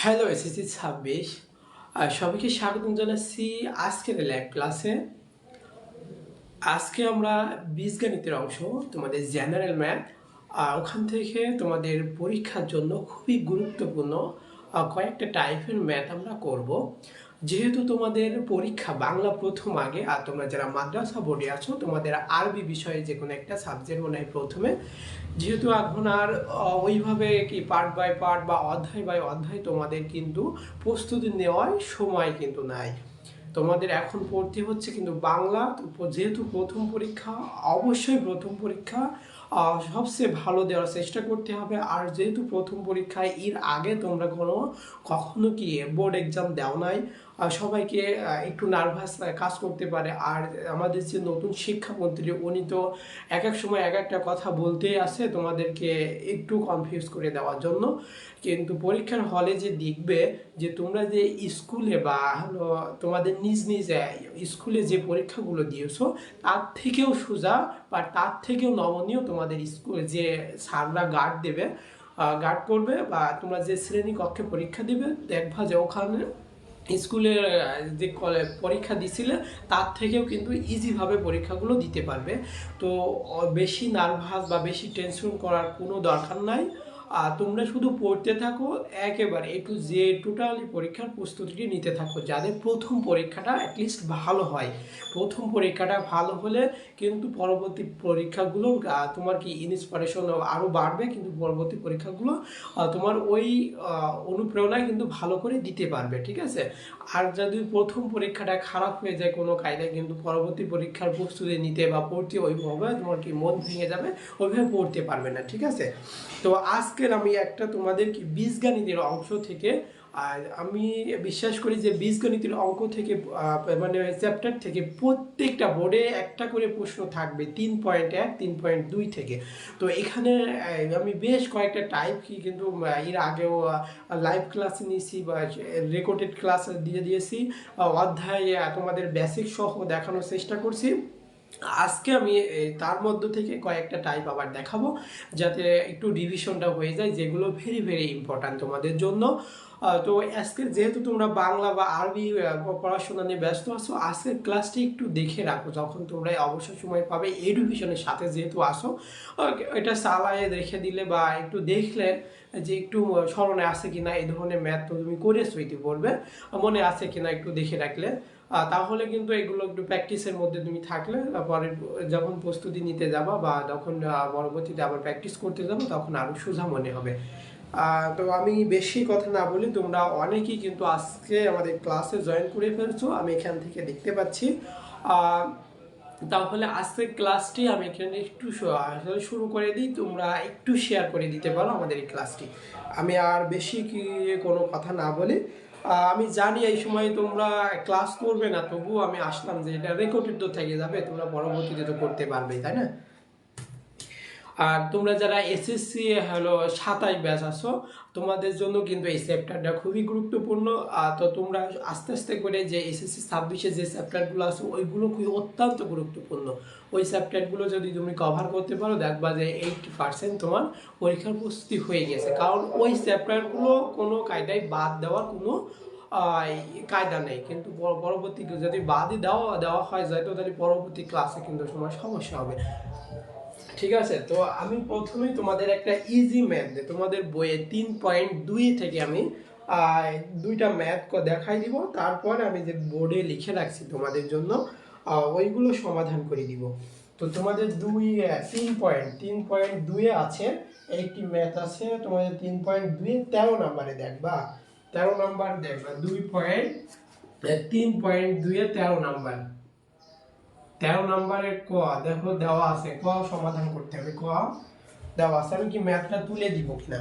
Hello SSC 26 সবাইকে স্বাগতম জানাচ্ছি আজকের ল্যাব ক্লাসে। আজকে আমরা বীজগণিতের অংশ তোমাদের জেনারেল ম্যাথ ওখান থেকে তোমাদের পরীক্ষার জন্য খুবই গুরুত্বপূর্ণ কয়েকটা টাইপের ম্যাথ আমরা করব। যেহেতু তোমাদের পরীক্ষা বাংলা প্রথম আগে, আর তোমরা যারা মাদ্রাসা বোর্ডে আছো তোমাদের আরবি বিষয়ে যে কোনো একটা সাবজেক্ট মনে হয় প্রথমে, যেহেতু এখন আর ওইভাবে কি পার্ট বাই পার্ট বা অধ্যায় বাই অধ্যায় তোমাদের কিন্তু প্রস্তুতি নেওয়ার সময় কিন্তু নাই। তোমাদের এখন পড়তে হচ্ছে কিন্তু বাংলা, যেহেতু প্রথম পরীক্ষা, অবশ্যই প্রথম পরীক্ষা সবচেয়ে ভালো দেওয়ার চেষ্টা করতে হবে। আর যেহেতু প্রথম পরীক্ষায় এর আগে তোমরা কখনো কি বোর্ড এক্সাম দাও নাই, সবাইকে একটু নার্ভাস কাজ করতে পারে। আর আমাদের যে নতুন শিক্ষামন্ত্রী উনি তো এক এক সময় এক একটা কথা বলতেই আসে তোমাদেরকে একটু কনফিউজ করে দেওয়ার জন্য। কিন্তু পরীক্ষার হলে যে দেখবে যে তোমরা যে স্কুলে বা হলো তোমাদের নিজ নিজ স্কুলে যে পরীক্ষাগুলো দিয়েছো তার থেকেও সোজা বা তার থেকেও নমনীয় তোমাদের স্কুলে যে স্যাররা গার্ড করবে বা তোমরা যে শ্রেণী কক্ষে পরীক্ষা দিবে দেখবা যে ওখানে স্কুলের যে পরীক্ষা দিছিলে তার থেকেও কিন্তু ইজিভাবে পরীক্ষাগুলো দিতে পারবে। তো বেশি নার্ভাস বা বেশি টেনশন করার কোনো দরকার নাই। তোমরা শুধু পড়তে থাকো, একেবারে যে টোটালি পরীক্ষার প্রস্তুতিটি নিতে থাকো, যাদের প্রথম পরীক্ষাটা অ্যাটলিস্ট ভালো হয়। প্রথম পরীক্ষাটা ভালো হলে কিন্তু পরবর্তী পরীক্ষাগুলো তোমার কি ইন্সপিরেশন আরও বাড়বে, কিন্তু পরবর্তী পরীক্ষাগুলো তোমার ওই অনুপ্রেরণায় কিন্তু ভালো করে দিতে পারবে, ঠিক আছে। আর যদি প্রথম পরীক্ষাটা খারাপ হয়ে যায় কোনো কায়দায়, কিন্তু পরবর্তী পরীক্ষার প্রস্তুতি নিতে বা পড়তে ওইভাবে তোমার কি মন ভেঙে যাবে, ওইভাবে পড়তে পারবে না, ঠিক আছে। তো আজকের আমি একটা তোমাদের কি বীজগণিতের অংশ থেকে, আর আমি বিশ্বাস করি যে বীজগণিতের অঙ্ক থেকে মানে চ্যাপ্টার থেকে প্রত্যেকটা বোর্ডে একটা করে প্রশ্ন থাকবে 3.1 3.2 থেকে। তো এখানে আমি বেশ কয়েকটা টাইপ কি কিন্তু এর আগেও লাইভ ক্লাস নিয়েছি বা রেকর্ডেড ক্লাস দিয়ে দিয়েছি, অধ্যায় তোমাদের বেসিক সহ দেখানোর চেষ্টা করছি। আজকে আমি তার মধ্য থেকে কয়েকটা টাইপ আবার দেখাবো, যাতে একটু রিভিশনটা হয়ে যায়, যেগুলো ভেরি ভেরি ইম্পর্ট্যান্ট তোমাদের জন্য। তো আজকে যেহেতু তোমরা বাংলা বা আরবি পড়াশোনা নিয়ে ব্যস্ত আছো, আজকের ক্লাসটি একটু দেখে রাখো, যখন তোমরা অবসর সময় পাবে এডুকেশনের সাথে যেহেতু আসো, এটা চালায় রেখে দিলে বা একটু দেখলে যে একটু স্মরণে আছে কিনা, এই ধরনের ম্যাথ তো তুমি করেছো ইতিপূর্বে, মনে আছে কিনা একটু দেখে রাখলে তাহলে কিন্তু এগুলো একটু প্র্যাকটিসের মধ্যে তুমি থাকলে পরে যখন প্রস্তুতি নিতে যাবা বা যখন পরবর্তীতে আবার প্র্যাকটিস করতে যাবো তখন আরও সোজা মনে হবে। তো আমি বেশি কথা না বলি, তোমরা অনেকেই কিন্তু আজকে আমাদের ক্লাসে জয়েন করে ফেলছো, আমি এখান থেকে দেখতে পাচ্ছি। তাহলে আজকের ক্লাসটি আমি এখানে একটু শুরু করে দিই, তোমরা একটু শেয়ার করে দিতে পারো আমাদের এই ক্লাসটি। আমি আর বেশি কি কোনো কথা না বলি, আমি জানি এই সময় তোমরা ক্লাস করবে না, তবুও আমি আসলাম যে এটা রেকর্ডেড তো থেকে যাবে, তোমরা পরবর্তীতে তো করতে পারবে, তাই না। আর তোমরা যারা এসএসসি হলো 27 ব্যাচ আছো, তোমাদের জন্য কিন্তু এই চ্যাপ্টারটা খুবই গুরুত্বপূর্ণ। তো তোমরা আস্তে আস্তে করে যে এসএসসি 26-এ যে চ্যাপ্টারগুলো আছে ওইগুলো খুবই অত্যন্ত গুরুত্বপূর্ণ। ওই চ্যাপ্টারগুলো যদি তুমি কভার করতে পারো, দেখবা যে 80% তোমার পরীক্ষার প্রস্তুতি হয়ে গেছে। কারণ ওই চ্যাপ্টারগুলো কোনো কায়দায় বাদ দেওয়ার কোনো কায়দা নেই, কিন্তু পরবর্তী যদি বাদই দেওয়া হয় যায় তো তাহলে পরবর্তী ক্লাসে কিন্তু তোমার সমস্যা হবে, ঠিক আছে। তো আমি প্রথমেই তোমাদের একটা ইজি ম্যাথ তোমাদের বইয়ে 3.2 থেকে আমি দুইটা ম্যাথ দেখাই দিব, তারপর আমি যে বোর্ডে লিখে রাখছি তোমাদের জন্য ওইগুলো সমাধান করে দিব। তো তোমাদের 3.2 আছে একটি ম্যাথ আছে তোমাদের 3.2 13 নম্বরে দেখবা, 13 নম্বর দেখবা 3.2 13 নম্বর, 13 নম্বরের ক দেখো দেওয়া আছে, ক সমাধান করতে হবে, ক দেওয়া আছে। আমি কি ম্যাথটা তুলে দিব কিনা,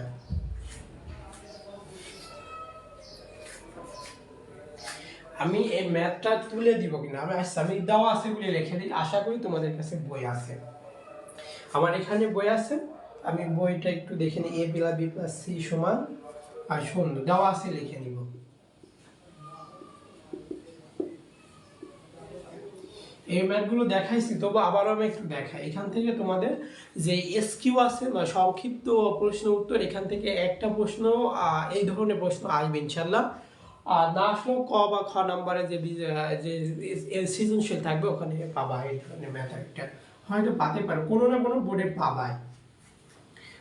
আমি এই ম্যাথটা তুলে দিব কিনা, আমি দেওয়া আছে বলে লিখে দিই, আশা করি তোমাদের কাছে বই আছে। আমার এখানে বই আছে, আমি বইটা একটু দেখে নিই। a + b + c সমান আর 0 দেওয়া আছে, লিখে নিব। এই ম্যাথগুলো দেখাইছি, তবু আবারও আমি একটু দেখাই। এখান থেকে তোমাদের যে এসকিউ আছে বা সংক্ষিপ্ত প্রশ্ন উত্তর, এখান থেকে একটা প্রশ্ন এই ধরনের প্রশ্ন আসবে ইনশাল্লাহ। আর না আসলেও ক বা খ নাম্বারে যে যে সৃজনশীল থাকবে ওখানে পাবা এই ধরনের ম্যাথ একটা হয়তো পাতে পারো, কোনো না কোনো বোর্ডে পাবাই,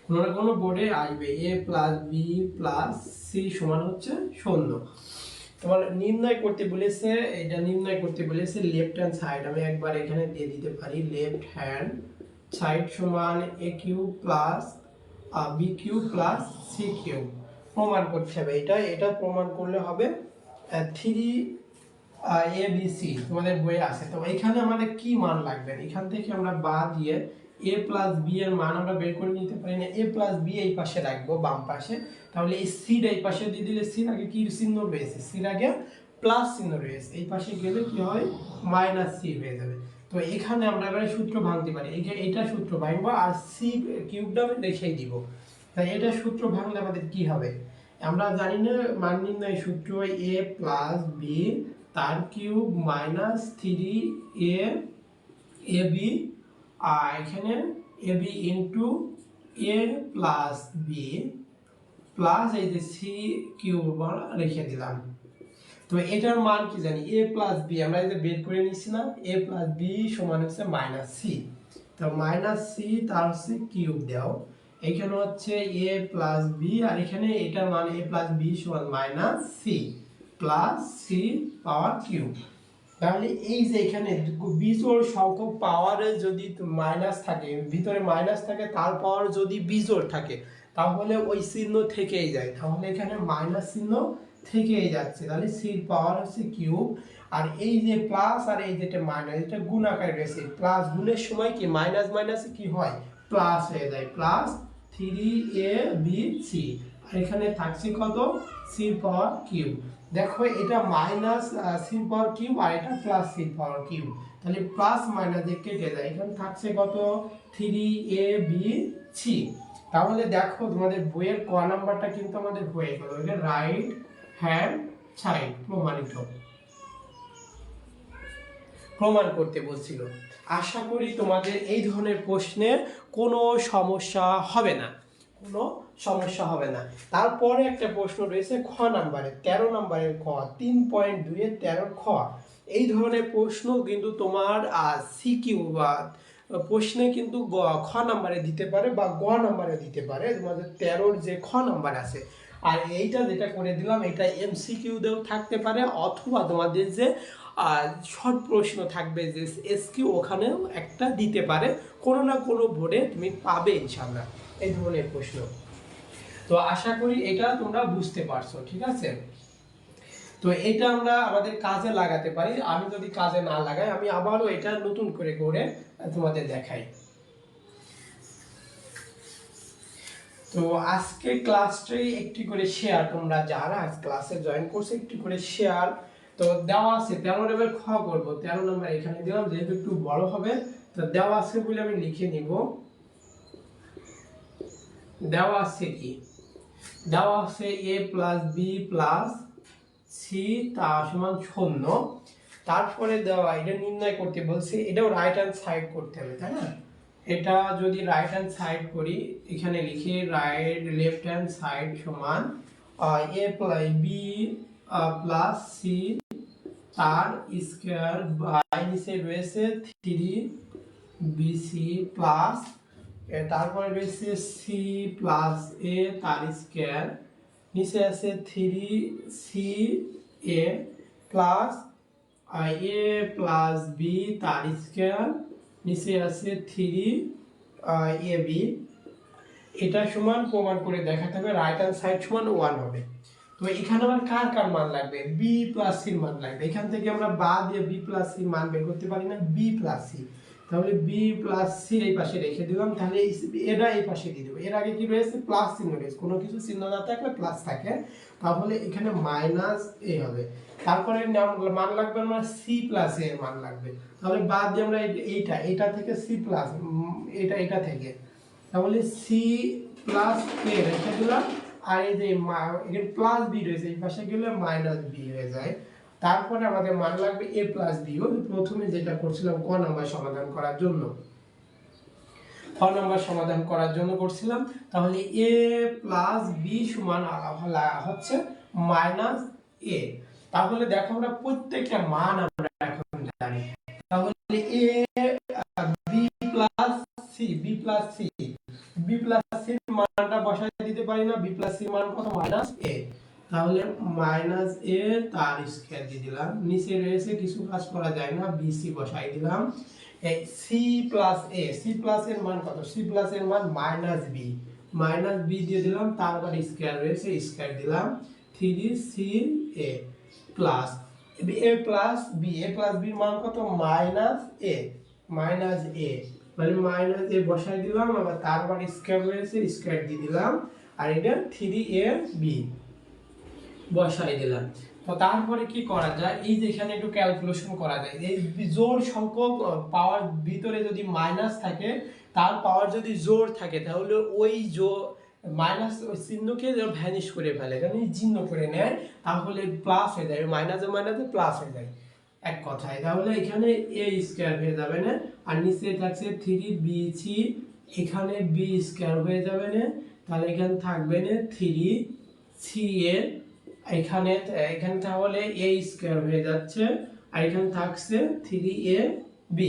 কোনো না কোনো বোর্ডে আসবে। এ প্লাস বি প্লাস সি সমান হচ্ছে 0। তোমার নির্ণয় করতে বলেছে, এটা নির্ণয় করতে বলেছে লেফট হ্যান্ড সাইড। আমি একবার এখানে দিয়ে দিতে পারি, লেফট হ্যান্ড সাইড সমান a cube plus b cube plus c cube. প্রমাণ করতে হবে এটা, এটা প্রমাণ করলে হবে 3 ABC তোমাদের বইয়ে আছে। তো এখানে আমাদের কি মান লাগবে, এখান থেকে আমরা বা দিয়ে a প্লাস বি এর মান আমরা বের করে নিতে পারি না। a প্লাস বি এই পাশে রাখবো বাম পাশে, তাহলে এই সিটা এই পাশে দিয়ে দিলে সির আগে কি চিহ্ন রয়েছে, সির আগে প্লাস চিহ্ন রয়েছে, এই পাশে গেলে কি হয় মাইনাস সি হয়ে যাবে। তো এখানে আমরা এবারে সূত্র ভাঙতে পারি, এইটা সূত্র ভাঙবো আর সি কিউবটা আমি দেখিয়ে দিব। তাই এটা সূত্র ভাঙলে আমাদের কি হবে, আমরা জানি না মান নির্ণয় সূত্র a প্লাস বি তার কিউব মাইনাস 3 ab, আর এখানে ab into a plus b plus এই যে সি কিউব রেখে দিলাম। তো এটার মান কি জানি, a প্লাস বি আমরা এই যে বের করে নিচ্ছি না, a প্লাস বি সমান হচ্ছে মাইনাস সি। তো মাইনাস সি তার হচ্ছে কিউব দাও, এখানে হচ্ছে a প্লাস বি আর এখানে এটার মান a প্লাস বি সমান minus c plus c power cube. তাহলে এই যে এখানে বিজোড় সংখ্যক পাওয়ারে যদি মাইনাস থাকে, ভিতরে মাইনাস থাকে, তার পাওয়ার যদি বিজোড় থাকে তাহলে ওই চিহ্ন থেকেই যায়, তাহলে এখানে মাইনাস চিহ্ন থেকেই যাচ্ছে, তাহলে সির পাওয়ার হচ্ছে কিউব। আর এই যে প্লাস আর এই যেটা মাইনাস, এটা গুণ আকারে রয়েছে, প্লাস গুণের সময় কি মাইনাস মাইনাস কি হয় প্লাস হয়ে যায়, প্লাস 3ab আর এখানে থাকছে কত সি পাওয়ার কিউব। দেখো এটা মাইনাস সি পাওয়ার কিউব আর এটা প্লাস সি পাওয়ার কিউব, তাহলে প্লাস মাইনাস দিয়ে কেটে যায়, এখানে থাকছে কত 3abc। তাহলে দেখো তোমাদের বইয়ের ক নাম্বারটা কিন্তু আমাদের হয়ে গেল, এটা রাইট হ্যান্ড সাইড প্রমাণিত, প্রমাণ করতে বলছিল। আশা করি তোমাদের এই ধরনের প্রশ্নে কোনো সমস্যা হবে না, কোনো সমস্যা হবে না। তারপরে একটা প্রশ্ন রয়েছে খ নাম্বারে, 13 নাম্বারের খ, 3.2 এর 13 খ। এই ধরনের প্রশ্ন কিন্তু তোমার সিকিউ বা প্রশ্নে কিন্তু খ নাম্বারে দিতে পারে বা গ নাম্বারে দিতে পারে, তোমাদের 13 যে খ নাম্বার আছে। আর এইটা যেটা করে দিলাম এটা এমসিকিউ দেও থাকতে পারে, অথবা তোমাদের যে শর্ট প্রশ্ন থাকবে যে এসকিউ ওখানেও একটা দিতে পারে, কোনো না কোনো বোর্ডে তুমি পাবে ইনশাআল্লাহ এই ধরনের প্রশ্ন। তো আশা করি এটা তোমরা বুঝতে পারছো, ঠিক আছে। তো এটা আমরা আমাদের কাজে লাগাতে পারি, আমি যদি কাজে না লাগাই আমি আবারও এটা নতুন করে করে তোমাদের দেখাই। তো আজকে ক্লাসটাই একটি করে শেয়ার, তোমরা যারা আজ ক্লাসে জয়েন করছো একটি করে শেয়ার। তো দেওয়া আছে 13 নম্বর খ করবো, 13 নম্বর এখানে দিলাম যেহেতু একটু বড় হবে, তো দেওয়া আছে বলে আমি লিখে নিব। দেওয়া আছে কি, দেওয়া আছে a plus b plus c তা সমান 0। তারপরে দেওয়া এটা নির্ণয় করতে বলছে, এটাও রাইট হ্যান্ড সাইড করতে হবে, তাই না। এটা যদি রাইট হ্যান্ড সাইড করি, এখানে লিখি রাইট লেফট হ্যান্ড সাইড সমান a plus b plus c তার স্কয়ার বাই নিচে রয়েছে 3bc প্লাস তারপরে রয়েছে সি প্লাস এ তার স্কয়ার, নিচে আছে 3ca plus a plus b তার স্কয়ার, নিচে আছে 3ab। এটা সমান প্রমাণ করে দেখাতে হবে রাইট হ্যান্ড সাইড সমান 1 হবে। তো এখানে আমার কার কার মান লাগবে, বি প্লাস সির মান লাগবে। এখান থেকে আমরা বা দিয়ে বি প্লাস সির মান বের করতে পারি না, বি প্লাস সি, তাহলে বি প্লাস সির এই পাশে রেখে দিলাম, তাহলে এটা এই পাশে দিয়ে দেবো। এর আগে কি রয়েছে প্লাস চিহ্ন রয়েছে, কোনো কিছু চিহ্ন না থাকলে প্লাস থাকে, তাহলে এখানে মাইনাস এ হবে। তারপরে মান লাগবে আমার সি প্লাস এর মান লাগবে, তাহলে বাদ দিয়ে আমরা এইটা থেকে সি প্লাস এটা থেকে, তাহলে সি প্লাস এ রেখে দিলাম। আর এই যে এখানে প্লাস বি রয়েছে এই পাশে গেলে মাইনাস বি হয়ে যায়, তারপরে আমাদের মান লাগবে a প্লাস বি। প্রথমে যেটা করছিলাম ক নাম্বার সমাধান করার জন্য, ক নাম্বার সমাধান করার জন্য করছিলাম। তাহলে a প্লাস বি সমান হচ্ছে মাইনাস a। তাহলে দেখো আমরা প্রত্যেকটা মান আমরা এখন জানি। তাহলে a b plus c, b plus c, b plus c মানটা বসাই দিতে পারি না? বি প্লাস সি মান কত? Minus a। তাহলে মাইনাস a তার স্কয়ার দিয়ে দিলাম, নিচে রয়েছে কিছু কাজ করা যায় না, বিসি বসাই দিলাম। এই সি প্লাস এ, সি প্লাস এর মান কত? সি প্লাস এর মান মাইনাস বি, মাইনাস বি দিয়ে দিলাম, তারপর স্কয়ার রয়েছে স্কয়ার দিলাম, 3c a plus a plus b, a plus b মান কত? মাইনাস এ, মাইনাস এ মানে মাইনাস এ বসাই দিলাম, আবার তারপর স্কয়ার রয়েছে স্কয়ার দিয়ে দিলাম, আর এটা 3ab বসাই দিলাম। তো তারপরে কি করা যায়? এই যে এখানে একটু ক্যালকুলেশন করা যায়। এই জোড় সংখ্যক পাওয়ার ভিতরে যদি মাইনাস থাকে, তার পাওয়ার যদি জোড় থাকে, তাহলে ওই মাইনাস ওই চিহ্নকে ভ্যানিশ করে ফেলে, কারণ চিহ্ন করে নেয়, তাহলে প্লাস হয়ে যায়, মাইনাসে মাইনাসে প্লাস হয়ে যায় এক কথায়। তাহলে এখানে a স্কয়ার হয়ে যাবে না, আর নিচে থাকছে 3bc, এখানে b স্কয়ার হয়ে যাবে না, তাহলে এখানে থাকবে না 3ca, এখানে তাহলে a স্কয়ার হয়ে যাচ্ছে, আর এখানে থাকছে 3ab।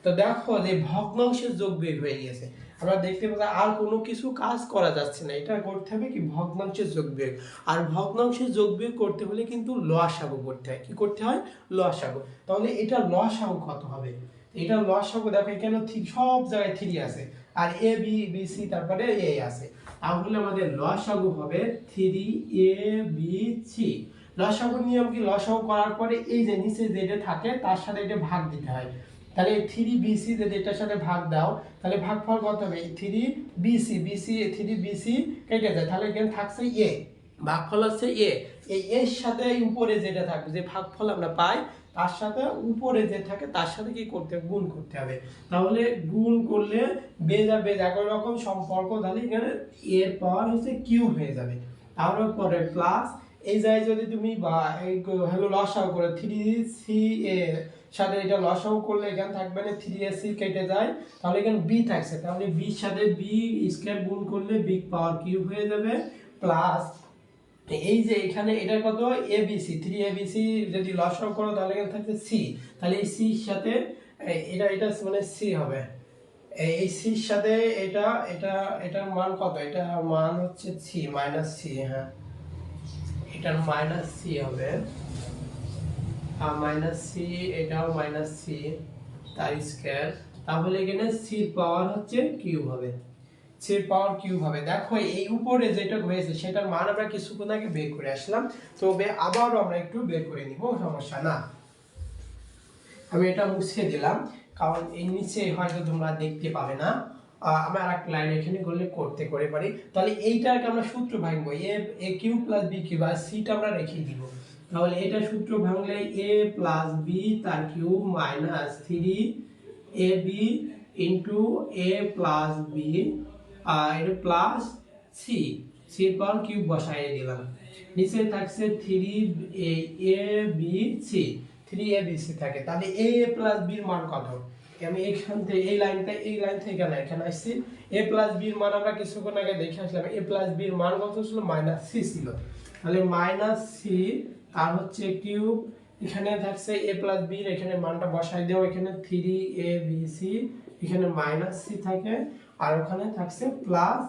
তো দেখো যে ভগ্নাংশের যোগবিয়োগ হয়ে গেছে। আমরা দেখতে পাচ্ছি আর কোনো কিছু কাজ করা যাচ্ছে না, এটা করতে হবে কি? ভগ্নাংশের যোগবিয়োগ। আর ভগ্নাংশের যোগবিয়োগ করতে হলে কিন্তু লসাগু করতে হয়। কি করতে হয়? লসাগু। তাহলে এটা লসাগু কত হবে? এটা লসাগু দেখো এখানে ঠিক সব জায়গায় 3 আছে, আর a b b c তারপরে a আছে, তাহলে আমাদের লসাগু হবে 3abc। লসাগুর নিয়ম কি? লসাগু করার পরে এই যে নিচে যেটা থাকে তার সাথে এটা ভাগ দিতে হয়। তাহলে 3bc যদি এটার সাথে ভাগ দাও, তাহলে ভাগফল কত হবে? 3bc, bc 3bc কেটে যায়, তাহলে এখানে থাকছে a, ভাগফল হচ্ছে a। এই এর সাথে উপরে যেটা থাকবে, যে ভাগফল আমরা পাই, তার সাথে উপরে যে থাকে তার সাথে কি করতে হবে? গুণ করতে হবে। তাহলে গুণ করলে বেজ আর বেজ একই রকম সম্পর্ক, তাহলে এখানে এর পাওয়ার হচ্ছে কিউব হয়ে যাবে। তারপরে প্লাস এই জায়গায় যদি তুমি বা এই হলো লসাগু করে 3ca সাথে এটা লসাগু করলে এখানে থাকবে না 3ac কেটে যায়, তাহলে এখানে b থাকছে, তাহলে b এর সাথে b স্কয়ার গুণ করলে b পাওয়ার কিউব হয়ে যাবে, প্লাস এই যে এখানে এটা কত? abc, 3abc যদি লসাগু করো তাহলে এখানে থাকছে c, তাহলে এই c এর সাথে এটা মানে c হবে, এই c এর সাথে এটার মান কত? এটা মান হচ্ছে c মাইনাস c, হ্যাঁ এটার মাইনাস c হবে, আর মাইনাস c, এটাও মাইনাস c তার স্কয়ার, তাহলে এখানে c এর পাওয়ার হচ্ছে কিউব হবে, c এর পাওয়ার কিউব হবে। দেখো এই উপরে যেটা হয়েছে সেটার মান আমরা কিছুক্ষণ আগে বের করে আসলাম, তবে আবারও আমরা একটু বের করে নিব, সমস্যা না। আমি এটা মুছে দিলাম, কারণ এই নিচে হয়তো তোমরা দেখতে পাবে না, আমরা আরেকটা লাইন এখানে করতে পারি। তাহলে এইটাকে আমরা সূত্র ভাঙবো, a cube plus b cube, আর c টা আমরা রেখে দিব। তাহলে এটা সূত্র ভাঙলে a প্লাস b তার cube minus 3ab into a plus b, আর এটা প্লাস c, c এর পাওয়ার কিউব বসাই দিলাম, নিচে থাকছে 3abc, 3abc থাকে। তাহলে a প্লাস b এর মান কত? আমি এখান থেকে এই লাইন থেকে না এখানে আসছি, a প্লাস b এর মান আমরা কিছুক্ষণ আগে দেখে আসলাম, a প্লাস b এর মান কত ছিল? মাইনাস c ছিল, তাহলে মাইনাস c আর হচ্ছে কিউব, এখানে থাকছে a প্লাস b এর এখানে মানটা বসাই দাও, এখানে 3abc, এখানে মাইনাস c থাকে, আর ওখানে থাকছে প্লাস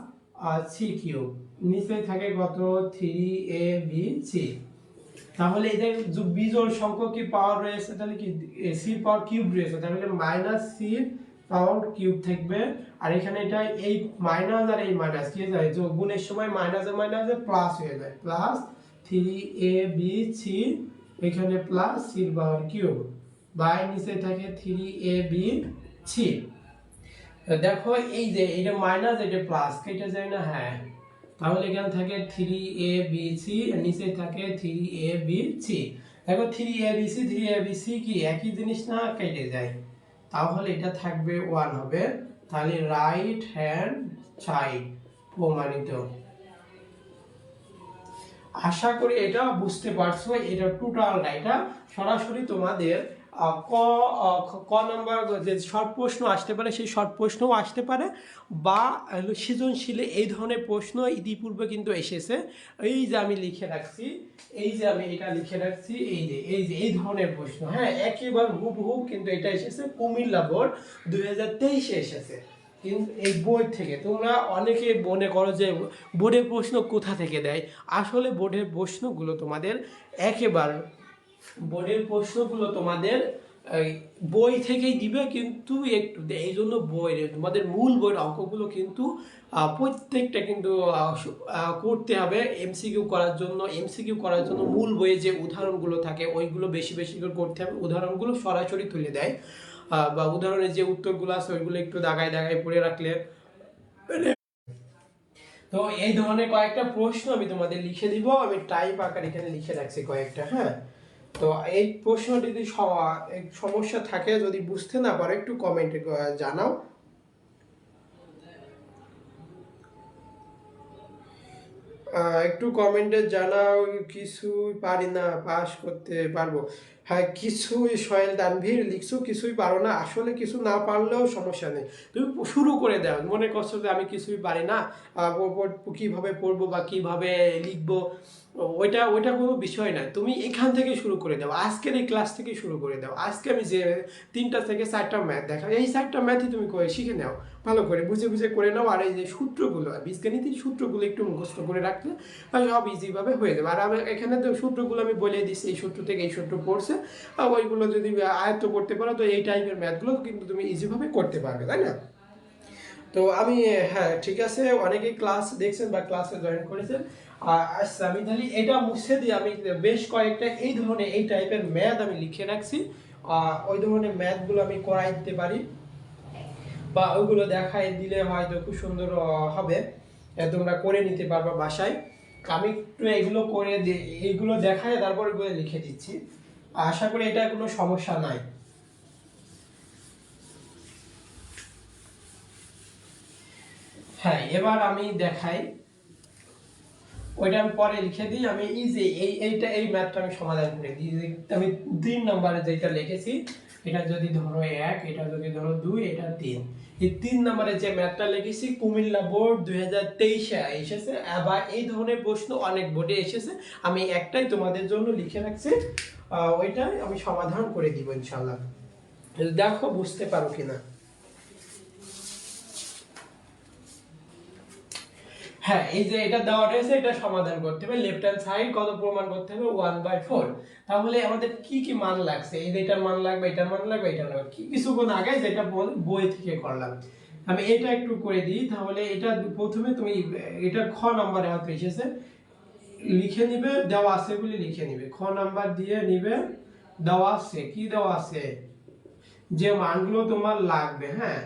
c কিউব, নিচে থাকে কত? 3abc। তাহলে এদের বিজোড় সংখ্যক কি পাওয়ার রয়েছে? তাহলে কি c এর পাওয়ার কিউব রয়েছে, তাহলে মাইনাস c এর পাওয়ার কিউব থাকবে, আর এখানে এটা এই মাইনাস আর এই মাইনাস কি হয়ে যায়? যোগ গুণের সময় মাইনাসে মাইনাসে প্লাস হয়ে যায়, প্লাস 3abc, এখানে প্লাস c এর পাওয়ার কিউব, বাই নিচে থাকে 3abc। দেখো এই যে এটা মাইনাস এটা প্লাস কেটে যায় না? হ্যাঁ, তাহলে এখানে থাকে 3abc, আর নিচে থাকে 3abc। দেখো 3abc কি একই জিনিস না? কেটে যায়, তাহলে এটা থাকবে 1 হবে, তাহলে রাইট হ্যান্ড সাইড প্রমাণিত। আশা করি এটা বুঝতে পারছো। এটা টোটালটা, এটা সরাসরি তোমাদের ক ক নাম্বার যে শর্ট প্রশ্ন আসতে পারে সেই শর্ট প্রশ্নও আসতে পারে, বা সৃজনশীলে এই ধরনের প্রশ্ন ইতিপূর্বে কিন্তু এসেছে। এই যে আমি লিখে রাখছি, এই যে আমি এটা লিখে রাখছি, এই যে এই ধরনের প্রশ্ন, হ্যাঁ একেবারে হুবহু কিন্তু এটা এসেছে কুমিল্লা বোর্ড 2023-এ এসেছে। কিন্তু এই বই থেকে তোমরা অনেকে মনে করো যে বোর্ডের প্রশ্ন কোথা থেকে দেয়, আসলে বোর্ডের প্রশ্নগুলো তোমাদের একেবারে বোর্ডের প্রশ্নগুলো তোমাদের বই থেকেই দিবে, কিন্তু একটু এই জন্য বইয়ের তোমাদের মূল বইয়ের অঙ্কগুলো কিন্তু প্রত্যেকটা কিন্তু করতে হবে এমসিকিউ করার জন্য। এমসিকিউ করার জন্য মূল বইয়ে যে উদাহরণগুলো থাকে ওইগুলো বেশি বেশি করে করতে হবে। উদাহরণগুলো সরাসরি তুলে দেয়, বা উদাহরণের যে উত্তরগুলো আছে ওইগুলো একটু দাগায় দাগায় পড়ে রাখলে। তো এই ধরনের কয়েকটা প্রশ্ন আমি তোমাদের লিখে দিব, আমি টাইপ আকার এখানে লিখে রাখছি কয়েকটা, হ্যাঁ। তো এই প্রশ্ন যদি সমস্যা থাকে, যদি বুঝতে না পারো একটু কমেন্টে জানাও। একটু কমেন্টে জানাও, কিছুই পারি না, পাস করতে পারবো। হ্যাঁ কিছুই, সোহেল তানভীর লিখছো কিছুই পারো না, আসলে কিছু না পারলেও সমস্যা নেই, তুমি শুরু করে দাও। মনে করছো যে আমি কিছুই পারি না, কিভাবে পড়বো বা কিভাবে লিখবো, ওইটা ওইটা কোনো বিষয় না, তুমি এখান থেকে শুরু করে দাও, আজকের এই ক্লাস থেকে শুরু করে দাও। আজকে আমি যে 3টা থেকে 4টা ম্যাথ দেখা, এই 4টা ম্যাথই তুমি করে শিখে নাও, ভালো করে বুঝে বুঝে করে নাও। আর এই যে সূত্রগুলো, বীজগণিতের সূত্রগুলো একটু মুখস্থ করে রাখলে সব ইজিভাবে হয়ে যাবে। আর আমি এখানে তো সূত্রগুলো আমি বলে দিচ্ছি, এই সূত্র থেকে এই সূত্র পড়ছে, ওইগুলো যদি আয়ত্ত করতে পারো তো এই টাইপের ম্যাথগুলো কিন্তু তুমি ইজিভাবে করতে পারবে, তাই না? তো আমি, হ্যাঁ ঠিক আছে, অনেকেই ক্লাস দেখছেন বা ক্লাসে জয়েন করেছেন। আচ্ছা আমি তাহলে এটা মুছে দিয়ে আমি বেশ কয়েকটা এই ধরনের এই টাইপের ম্যাথ আমি লিখে রাখছি, ওই ধরনের ম্যাথগুলো আমি করাই দিতে পারি, বা ওইগুলো দেখাই দিলে হয়তো খুব সুন্দর হবে, তোমরা করে নিতে পারবা বাসায়। আমি একটু এগুলো করে এইগুলো দেখায় তারপর এগুলো লিখে দিচ্ছি, আশা করি এটা কোনো সমস্যা নাই। হ্যাঁ এবার আমি দেখাই, ওইটা আমি পরে লিখে দিই। আমি এই যে এইটা এই ম্যাথটা আমি সমাধান করে দিই। আমি 3 নম্বরে যেটা লিখেছি, এটা যদি ধরো 1, এটা যদি ধরো 2, এটা 3, এই 3 নম্বরে যে ম্যাথটা লিখেছি কুমিল্লা বোর্ড 2023-এ এসেছে। আবার এই ধরনের প্রশ্ন অনেক বোর্ডে এসেছে, আমি একটাই তোমাদের জন্য লিখে রাখছি, ওইটাই আমি সমাধান করে দিব ইনশাআল্লাহ। দেখো বুঝতে পারো কিনা। হ্যাঁ এই যে এটা দেওয়া রয়েছে, এটা সমাধান করতে হবে। লেফট হ্যান্ড সাইড কত প্রমাণ করতে হবে, 1/4। তাহলে আমাদের কি কি মান লাগছে, এই যে এটার মান লাগবে, এটার মান লাগবে, এটার লাগবে, কি কিছুক্ষণ আগে যেটা বই থেকে করলাম। আমি এটা একটু করে দিই, তাহলে এটা প্রথমে তুমি এটার খ নম্বরে হয়তো এসেছে, লিখে নিবে, দেওয়া আছে বলে লিখে নিবে, খ নাম্বার দিয়ে নিবে, দেওয়া আছে, কি দেওয়া আছে, যে মানগুলো তোমার লাগবে, হ্যাঁ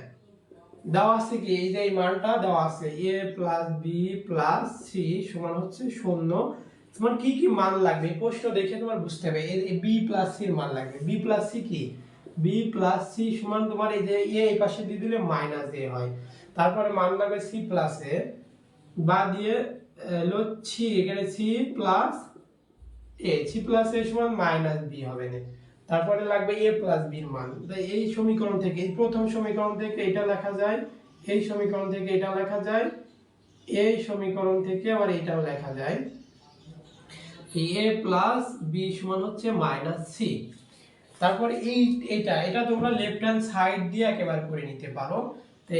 দেওয়া আছে কি, এই যে এই মানটা দেওয়া আছে a plus b plus c সমান হচ্ছে 0। তোমার কি কি মান লাগবে এই প্রশ্ন দেখে তোমার বুঝতে হবে। এই বি প্লাস সি এর মান লাগবে, বি প্লাস সি কি, বি প্লাস সি সমান তোমার এই যে এ এই পাশে দিয়ে দিলে মাইনাস এ হয়, তারপরে মান লাগবে সি প্লাস এ, বা দিয়ে লচ্ছি এখানে সি প্লাস এ, সি প্লাস এ সমান মাইনাস বি হবে না, তারপরে লাগবে a প্লাস b এর মান। এই সমীকরণ থেকে, এই প্রথম সমীকরণ থেকে এটা লেখা যায়, এই সমীকরণ থেকে এটা লেখা যায়, এই সমীকরণ থেকে আবার এটাও লেখা যায়, a প্লাস b সমান হচ্ছে মাইনাস c। তারপরে এটা এটা তোমরা লেফট হ্যান্ড সাইড দিয়ে একেবারে করে নিতে পারো। তো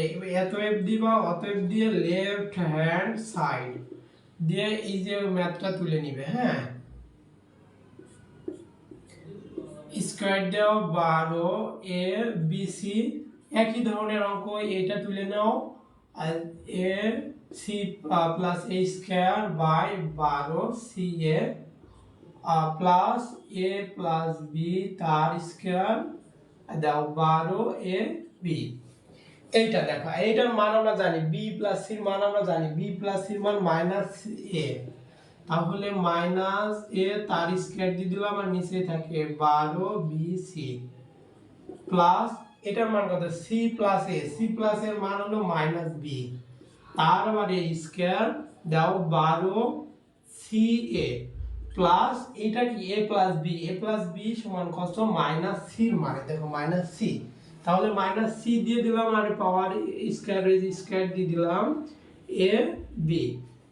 অতএব দিবা, অতএব দিয়ে লেফট হ্যান্ড সাইড দিয়ে এই যে ম্যাথটা তুলে নিবে, হ্যাঁ স্কয়ার দাও 12 এ বি সি, একই ধরনের অঙ্ক এটা তুলে নাও, আর a c plus a square by 12 c a plus a plus b তার স্কয়ার দাও 12 এ বি। এইটা দেখো, এইটার মান আমরা জানি, বি প্লাস সির মান আমরা জানি, বি প্লাস সির মান মাইনাস এ, তাহলে মাইনাস এ তার স্কয়ার দিয়ে দিলাম, আর নিচে থাকে 12 বি সি প্লাস এটার মান কত, সি প্লাস এ, সি প্লাস এর মান হলো মাইনাস বি, তার আবার এ স্কয়ার দাও 12 সি এ প্লাস এটা কি এ plus b, a plus b সমান কত মাইনাস সি, মানে দেখো মাইনাস সি, তাহলে মাইনাস সি দিয়ে দিলাম আর পাওয়ার স্কয়ার স্কয়ার দিয়ে দিলাম এ বি।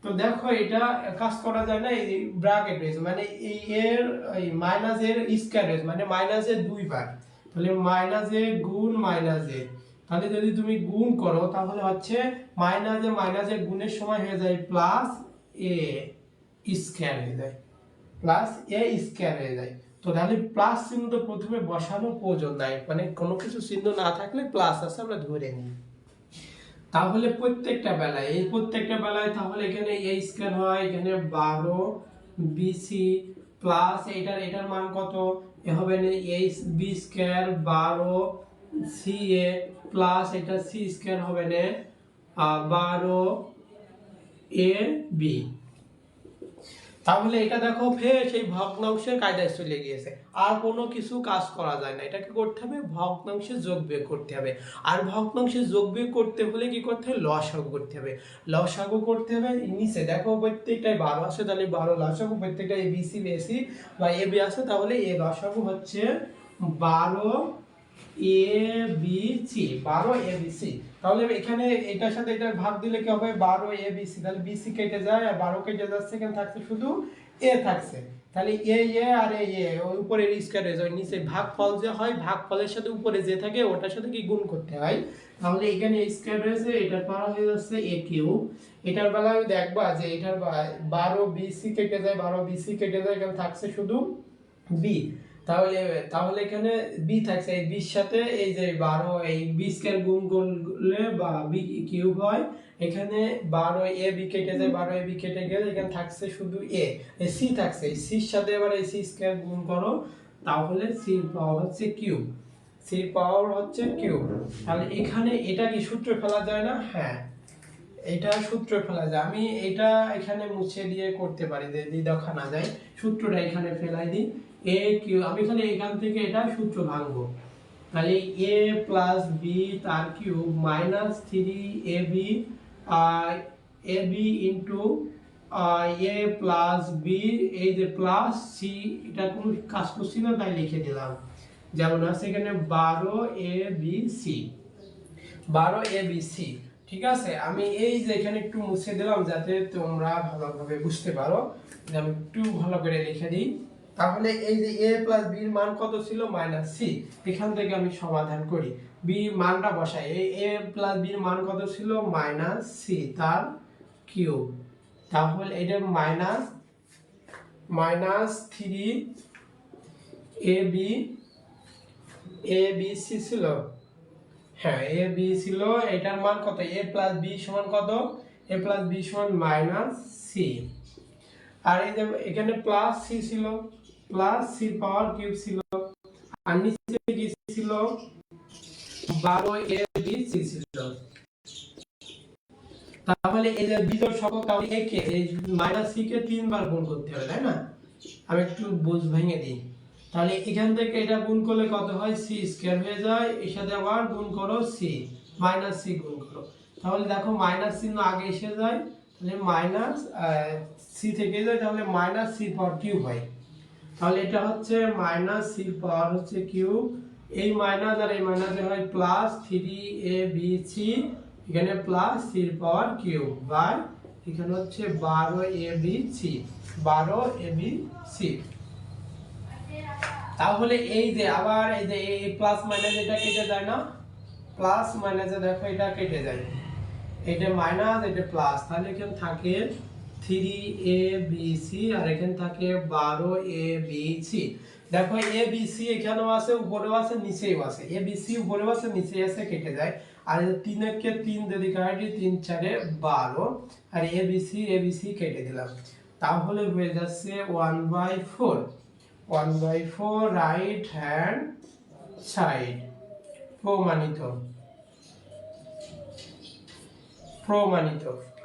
তো দেখো এটা কাজ করা যায় না, এই ব্র্যাকেট রয়েছে মানে এই এর এই মাইনাস এর স্কয়ার রয়েছে মানে মাইনাস এর দুই বার, তাহলে মাইনাস এ গুণ মাইনাস এ, তাহলে যদি তুমি গুণ করো তাহলে হচ্ছে মাইনাস এ গুণের সময় হয়ে যায় প্লাস এ স্কয়ার হয়ে যায়, প্লাস এ স্কয়ার হয়ে যায়। তো তাহলে প্লাস চিহ্ন তো প্রথমে বসানোর প্রয়োজন নাই, মানে কোনো কিছু চিহ্ন না থাকলে প্লাস আছে আমরা ধরে নিই। তাহলে প্রত্যেকটা বেলায় এই প্রত্যেকটা বেলায় তাহলে এখানে এ স্কয়ার হয়, এখানে 12 বিসি প্লাস এটার মান কত এ হবে না A B square 12 c a plus এটা সি স্কয়ার হবে না 12 এ বি। তাহলে এটা দেখো ফের সেই ভগ্নাংশের কায়দায় চলে গিয়েছে, আর কোনো কিছু কাজ করা যায় না, এটাকে করতে হবে ভগ্নাংশে যোগ বিয়োগ করতে হবে। আর ভগ্নাংশে যোগ বিয়োগ করতে হলে কি করতে হবে লসাগু করতে হবে, লসাগু করতে হবে। নিচে দেখো প্রত্যেকটাই 12 আছে, তাহলে 12 লসাগু, প্রত্যেকটা এ বি সি বেসি বা এ বি আছে, তাহলে এ লসাগু হচ্ছে 12 a b c, 12 a b c. তাহলে এখানে এটার সাথে এটার ভাগ দিলে কি হবে 12 এ বি সি, তাহলে বি সি কেটে যায় আর 12 কেটে যাচ্ছে, এখানে থাকছে শুধু এ থাকছে, তাহলে এ আর এ ওই উপরে স্কয়ার হয়ে যায়, নিচে ভাগফল যে হয় ভাগফলের সাথে উপরে যে থাকে ওটার সাথে কি গুণ করতে হয়, তাহলে এখানে স্কয়ার রয়েছে এটার পাওয়ার হয়ে যাচ্ছে এ কিউব। এটার বেলায় দেখবা যে এটার 12 বি সি কেটে যায়, 12 বি সি কেটে যায়, এখানে থাকছে শুধু বি, তাহলে এখানে বি থাকছে, এই বির সাথে এই যে 12 এই বি স্কয়ার গুণ করলে বা বি কিউব হয়, এখানে 12 এ বি কেটে যায়, 12 এ বি কেটে গেলে এখানে থাকছে শুধু এ, এই সি থাকছে, এই সির সাথে এবার এই সি স্কয়ার গুণ করো, তাহলে সি এর পাওয়ার হচ্ছে কিউব, সি এর পাওয়ার হচ্ছে কিউব। তাহলে এখানে এটা কি সূত্র ফেলা যায় না? হ্যাঁ এটা সূত্র ফেলা যায়, আমি এটা এখানে মুছে দিয়ে করতে পারি যদি দেখা না যায়, সূত্রটা এখানে ফেলাই দিই এ কিউ, আমি এখানে এখান থেকে এটা সূত্র ভাঙবো, তাহলে এ প্লাস বি তার cube minus 3 a B A B into A plus B, এই যে প্লাস সি, এটা কোনো কাজ করছি না তাই লিখে দিলাম, যেমন আছে এখানে 12 a b c, 12 a b C. ঠিক আছে, আমি এই যে এখানে একটু মুছে দিলাম যাতে তোমরা ভালোভাবে বুঝতে পারো, আমি একটু ভালো করে লিখে দিই। তাহলে এই যে a প্লাস b এর মান কত ছিল মাইনাস c, এখান থেকে আমি সমাধান করি, b মানটা বসাই, এই a প্লাস b এর মান কত ছিল মাইনাস c তার কিউব, তাহলে এটা মাইনাস 3 a b c ছিল, হ্যাঁ এ বি ছিল, এটার মান কত এ প্লাস বি সমান কত এ প্লাস বি সমান মাইনাস সি, আর এই যে এখানে প্লাস সি ছিল, প্লাস সি পাওয়ার কিউব ছিল, আর নিচে কি ছিল 12 এ বি সি ছিল। তাহলে এই যে বিজোড় সংখ্যা তাহলে a কে এই মাইনাস সি কে 3 বার গুণ করতে হবে তাই না, আমি একটু বুঝ ভেঙে দিই, তাহলে এখান থেকে এটা গুণ করলে কত হয় সি স্কয়ার হয়ে যায়, এর সাথে আবার গুণ করো সি মাইনাস সি গুণ করো, তাহলে দেখো মাইনাস চিহ্ন আগে এসে যায়, তাহলে মাইনাস সি থেকে যায়, তাহলে মাইনাস সি পাওয়ার কিউব হয়, তাহলে এটা হচ্ছে মাইনাস সি পাওয়ার হচ্ছে কিউব, এই মাইনাস আর এই মাইনাসে হয় প্লাস 3 এ বি সি, এখানে plus c power cube by এখানে হচ্ছে 12 a b c, 12 a b c. তাহলে এই যে আবার এই যে এই প্লাস মাইনাস এটা কেটে যায় না, প্লাস মাইনাসে দেখো এটা কেটে যায়, এটা মাইনাস এটা প্লাস, তাহলে এখানে থাকে 3 এ বি সি আর এখানে থাকে 12 এ বি সি। দেখো এ বি সি এখানেও আছে উপরেও আছে নিচেও আছে, এ বি সি উপরেও আছে নিচেও আছে, কেটে যায়, আর 3 কে 3 যদি কাটি 3 4 এ 12, আর এ বি সি কেটে দিলাম, তাহলে হয়ে যাচ্ছে 1/4, 1/4 রাইট হ্যান্ড সাইড, প্রমাণিত।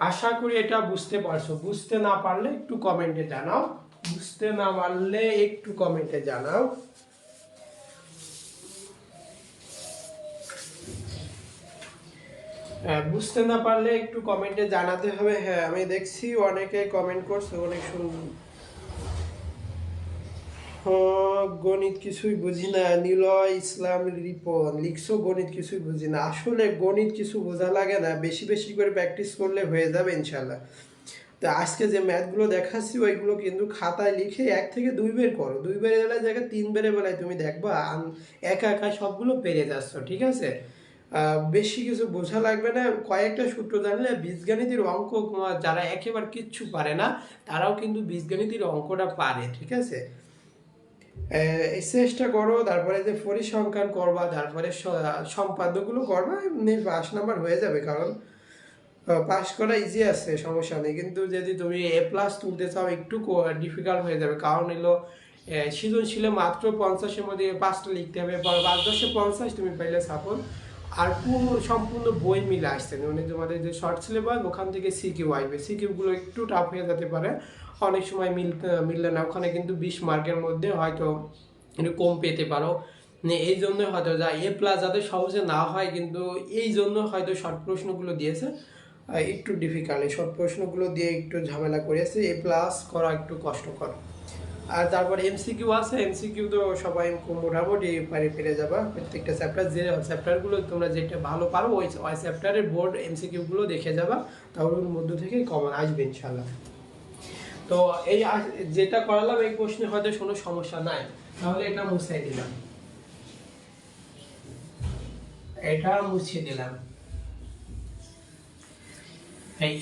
আশা করি এটা বুঝতে পারছো, বুঝতে না পারলে একটু কমেন্টে জানাও, বুঝতে না পারলে একটু কমেন্টে জানাও। বুঝতে না পারলে একটু কমেন্টে জানাতে হবে। হ্যাঁ, আমি দেখছি অনেকে কমেন্ট করছে, অনেক গণিত কিছুই বুঝি না। নিলয় ইসলাম রিপন লিখছো গণিত কিছুই বুঝি না। আসলে গণিত কিছু বোঝা লাগে না, বেশি বেশি করে প্র্যাকটিস করলে হয়ে যাবে ইনশাল্লাহ। তো আজকে যে ম্যাথগুলো দেখাচ্ছি ওইগুলো কিন্তু খাতায় লিখে 1 থেকে 2 বের করো। 2 বেড়ে বেলায় জায়গায় 3 বেড়ে বেলায় তুমি দেখবা একা একা সবগুলো পেরে যাচ্ছ, ঠিক আছে? বেশি কিছু বোঝা লাগবে না, কয়েকটা সূত্র জানলে বীজগণিতের অঙ্ক যারা একেবারে কিচ্ছু পারে না তারাও কিন্তু বীজগণিতের অঙ্কটা পারে, ঠিক আছে? এই চেষ্টা করো, তারপরে যে পরিসংখ্যান করবা, তারপরে সম্পাদ্যগুলো করবা, এমনি 5 নাম্বার হয়ে যাবে। কারণ পাস করা ইজি আছে, সমস্যা নেই। কিন্তু যদি তুমি A+ তুলতে চাও একটু ডিফিকাল্ট হয়ে যাবে। কারণ এলো সৃজনশীলে মাত্র 50-এর মধ্যে 5টা লিখতে হবে, 5-10-এ 50 তুমি পাইলে সাপোজ। আর পুরো সম্পূর্ণ বই মিলে আসছে, মানে তোমাদের যে শর্ট সিলেবাস ওখান থেকে সিকিউ আসবে। সিকিউগুলো একটু টাফ হয়ে যেতে পারে, অনেক সময় মিললে না। ওখানে কিন্তু 20 মার্কের মধ্যে হয়তো একটু কম পেতে পারো। মানে এই জন্য হয়তো A+ যাতে সহজে না হয়, কিন্তু এই জন্য হয়তো শর্ট প্রশ্নগুলো দিয়েছে একটু ডিফিকাল্ট। এই শর্ট প্রশ্নগুলো দিয়ে একটু ঝামেলা করেছে। A+ করা একটু কষ্টকর। আর তারপর MCQ আছে, MCQ তো সবাই মোটামুটি পেরে যাবা। প্রত্যেকটা চ্যাপ্টার, যে চ্যাপ্টারগুলো তোমরা যেটা ভালো পারো ওই চ্যাপ্টারের বোর্ড MCQ-গুলো দেখে যাবা, তাহলে ওর মধ্য থেকেই কমন আসবে ইনশাল্লাহ। তো এই যেটা করালাম এই প্রশ্নে হয়তো কোনো সমস্যা নাই, তাহলে এটা মুছে দিলাম, এটা মুছে দিলাম।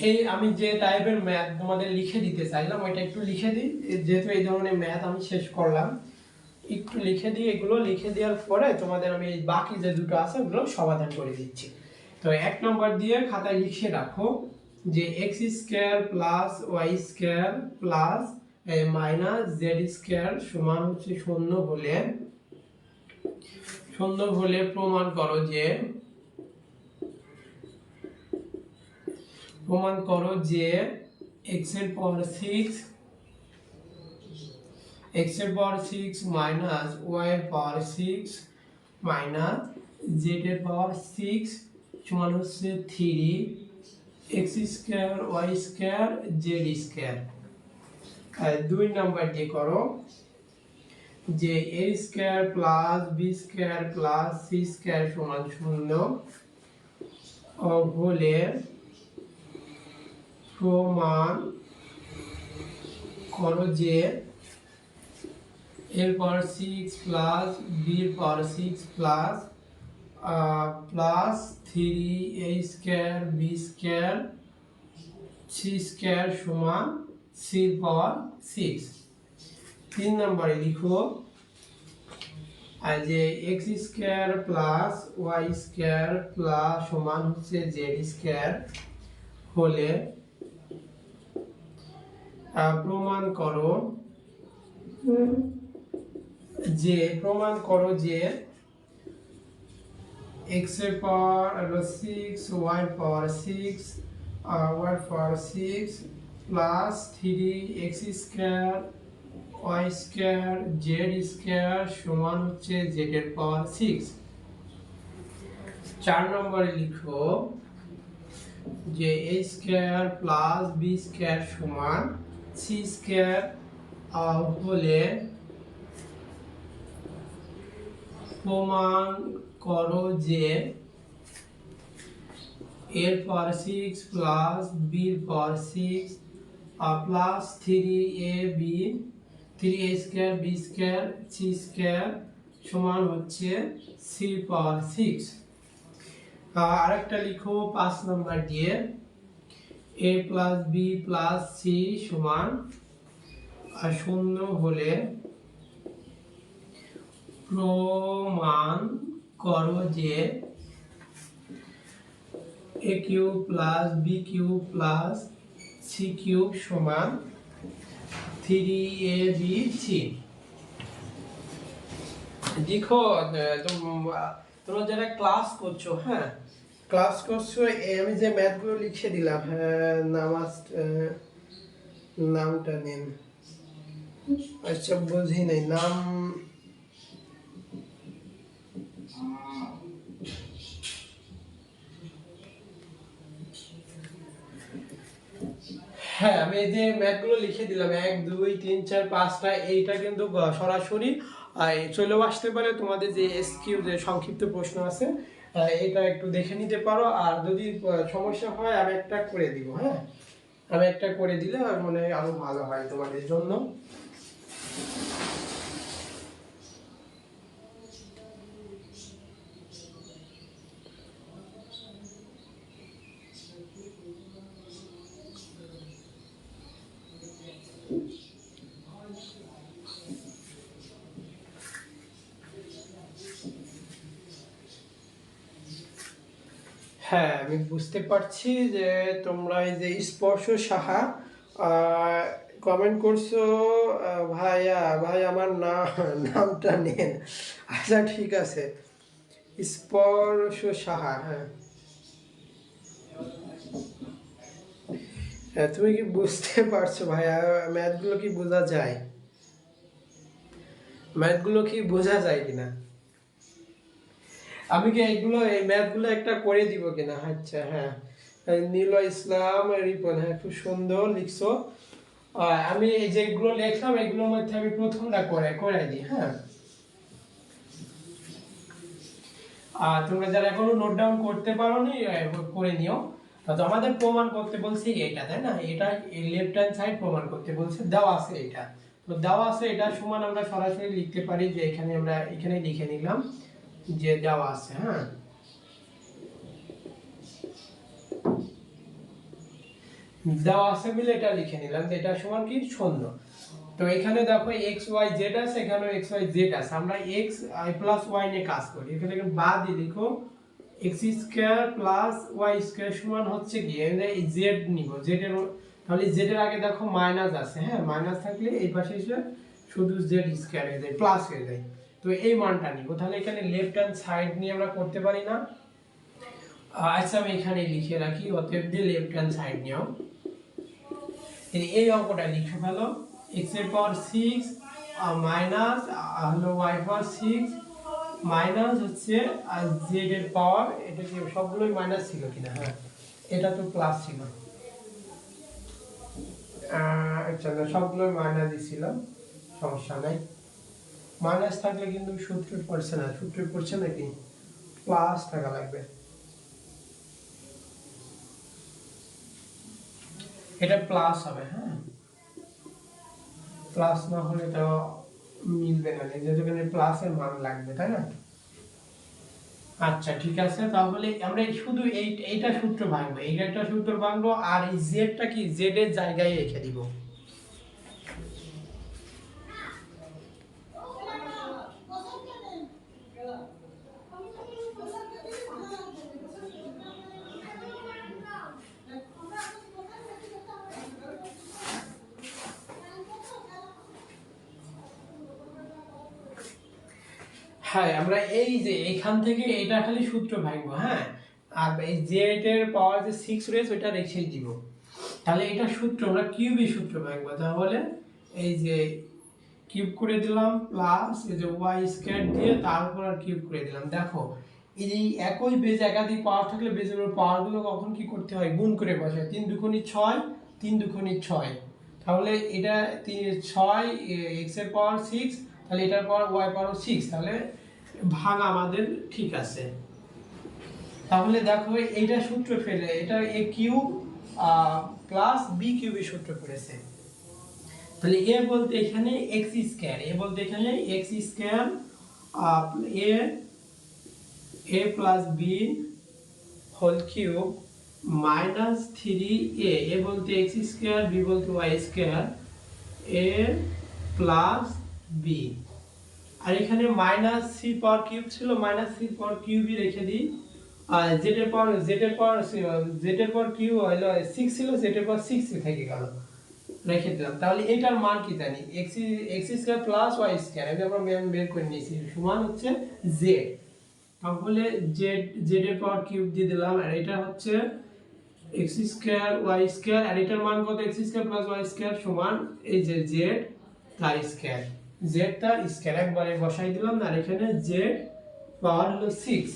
এই আমি যে টাইপের ম্যাথ তোমাদের লিখে দিতে চাইলাম ওইটা একটু লিখে দিই, যেহেতু এই ধরনের ম্যাথ আমি শেষ করলাম। একটু লিখে দিই, এগুলো লিখে দেওয়ার পরে তোমাদের আমি বাকি যে দুটো আছে ওগুলো সমাধান করে দিচ্ছি। তো 1 নম্বর দিয়ে খাতায় লিখে রাখো যে x² + y² + সমান হচ্ছে 0 হলে প্রমাণ করো যে x এর পাওয়ার 6 মাইনাস y এর পাওয়ার 6 মাইনাস z এর পাওয়ার 6 সমান হচ্ছে 3x²y²z²। আর 2 নাম্বার দিয়ে করো যে a² + b² + c² সমান 0 হলে প্রমাণ করো যে এর পাওয়ার 6 প্লাস বি এর power 6 plus 3a² b² c² সমান c এর পাওয়ার 6। 3 নম্বরে লিখো আর যে x² + y² সমান হচ্ছে z² হলে প্রমাণ করো যে x এর পাওয়ার 6 y এর power 6 plus 3x² y² z² সমান হচ্ছে z এর পাওয়ার 6। 4 নম্বরে লিখো যে a² + b² সমান c² হলে প্রমাণ করো যে এর পাওয়ার 6 প্লাস বি এর power 6 plus 3a² b² c² সমান হচ্ছে c এর পাওয়ার 6। আরেকটা লিখো 5 নাম্বার দিয়ে a + b + c সমান 0 হলে প্রমাণ করো যে a³ + b³ + c³ সমান 3abc। দেখো তোমরা যারা ক্লাস করছো, হ্যাঁ ক্লাস করছো, আমি যে ম্যাথগুলো লিখে দিলাম, হ্যাঁ নামটা নিন। আচ্ছা বুঝি নাই নাম, হ্যাঁ, আমি এই যে ম্যাথগুলো লিখে দিলাম 1 2 3 4 5টা, এইটা কিন্তু সরাসরি চলেও আসতে পারে তোমাদের যে এসকিউ যে সংক্ষিপ্ত প্রশ্ন আছে, এটা একটু দেখে নিতে পারো। আর যদি সমস্যা হয় আমি একটা করে দিব, হ্যাঁ, আমি একটা করে দিলে মানে আরো ভালো হয় তোমাদের জন্য। হ্যাঁ, আমি বুঝতে পারছি যে তোমরা এই যে স্পর্শ সাহা কমেন্ট করছো। ভাইয়া ভাই আমার নামটা নেন। আচ্ছা ঠিক আছে, স্পর্শ সাহা, হ্যাঁ। হ্যাঁ, তুমি কি বুঝতে পারছো ভাইয়া? ম্যাথগুলো কি বোঝা যায়? ম্যাথগুলো কি বোঝা যায় কিনা? আমি কি এইগুলো এই ম্যাথগুলো একটা করে দিব কিনা? আচ্ছা হ্যাঁ, নীল ইসলাম রিপন, হ্যাঁ খুব সুন্দর লিখছো। আমি এই যেগুলো লিখলাম এগুলোর মধ্যে আমি প্রথমটা করে দিই, হ্যাঁ। আর তোমরা যারা এখনো নোট ডাউন করতে পারোনি করে নিও। তো আমাদের প্রমাণ করতে বলছে এটা, তাই না? এটা লেফট হ্যান্ড সাইড প্রমাণ করতে বলছে, দেওয়া আছে এটা। তো দেওয়া আছে এটা সমান আমরা সরাসরি লিখতে পারি যে এখানে আমরা এখানে লিখে নিলাম যে দেওয়া আছে, হ্যাঁ। দেওয়া আছে বলে এটা লিখে নিলাম যে এটা সমান কি 0। তো এখানে দেখো এক্স ওয়াই জেড আছে, এখানেও এক্স ওয়াই জেড আছে। আমরা এক্স আই প্লাস ওয়াই নিয়ে কাজ করি। এখানে বাদ দিয়ে লিখো x square plus y square সমান হচ্ছে কি এই জেড নিব, জেড এর, তাহলে জেড এর আগে দেখো মাইনাস আছে, হ্যাঁ, মাইনাস থাকলে এই পাশে এসে শুধু জেড স্কয়ার হয়ে যায়, প্লাস হয়ে যায়। তো এই মানটা নিব, তাহলে এখানে লেফট হ্যান্ড সাইড নিয়ে আমরা করতে পারি না? আচ্ছা আমি এখানে লিখে রাখি, অতএব দিয়ে লেফট হ্যান্ড সাইড নিও। এই অঙ্কটা লিখে ফেলো, x এর পাওয়ার 6 মাইনাস হলো y পাওয়ার 6 মাইনাস হচ্ছে z এর পাওয়ার, এটা কি সবগুলোই মাইনাস ছিল কিনা? হ্যাঁ, এটা তো প্লাস ছিল। আচ্ছা না, সবগুলোই মাইনাসই ছিল, সমস্যা নাই। মাইনাস থাকলে কিন্তু সূত্রে পড়ছে না, সূত্রে পড়ছে নাকি? প্লাস থাকা লাগবে। এটা প্লাস হবে, হ্যাঁ, প্লাস না হলে তো মিলবে না, যেহেতু এখানে প্লাসের মান লাগবে, তাই না? আচ্ছা ঠিক আছে, তাহলে আমরা শুধু এইটা সূত্র ভাঙবো, এইটা একটা সূত্র ভাঙবো, আর এই জেডটা কি জেড এর জায়গায় রেখে দিব। হ্যাঁ, আমরা এই যে এখান থেকে এটা খালি সূত্র ভাঙবো, হ্যাঁ। আর এই জেড এর পাওয়ার যে 6 রয়েছে ওটা রেখেই দিব। তাহলে এটা সূত্র আমরা কিউবি সূত্র ভাঙবো, তাহলে এই যে কিউব করে দিলাম প্লাস এই যে ওয়াই স্কয়ার দিয়ে তারপর আর কিউব করে দিলাম। দেখো এই একই বেজ একাধিক পাওয়ার থাকলে বেজের পাওয়ারগুলো কখন কি করতে হয়? গুণ করে বসায়। 3 দুগুণে 6, 3 দুগুণে 6, তাহলে এটা 6 এক্স এর পাওয়ার 6, তাহলে এটার পাওয়ার ওয়াই পাওয়ার 6, তাহলে ভাগ আমাদের ঠিক আছে। তাহলে দেখো এইটা সূত্র ফেলে এটা এ কিউব প্লাস বি কিউবের সূত্র পড়েছে। তাহলে এ বলতে এখানে এক্স স্কয়ার, এ বলতে এখানে এক্স স্কয়ার এ a plus b whole cube minus 3 a বলতে এক্স স্কয়ার, বি বলতে y square, a plus b. আর এখানে মাইনাস সি পাওয়ার কিউব ছিল, মাইনাস সি পাওয়ার কিউবই রেখে দিই। আর জেড এর পাওয়ার কিউ হলো 6 ছিল, জেড এর পাওয়ার 6 থেকে গেল, রেখে দিলাম। তাহলে এটার মান কি জানি? X square plus y square, এটা আমরা বের করে নিয়েছি, সমান হচ্ছে জেড। তাহলে জেড এর পাওয়ার কিউব দিয়ে দিলাম, আর এটা হচ্ছে এক্স স্কয়ার ওয়াই স্কয়ার, আর এটার মান কত? X square plus y square সমান এই যে জেড তার স্কয়ার, জেড তার স্কয়ার একবারে বসাই দিলাম। আর এখানে জেড পাওয়ার হলো 6,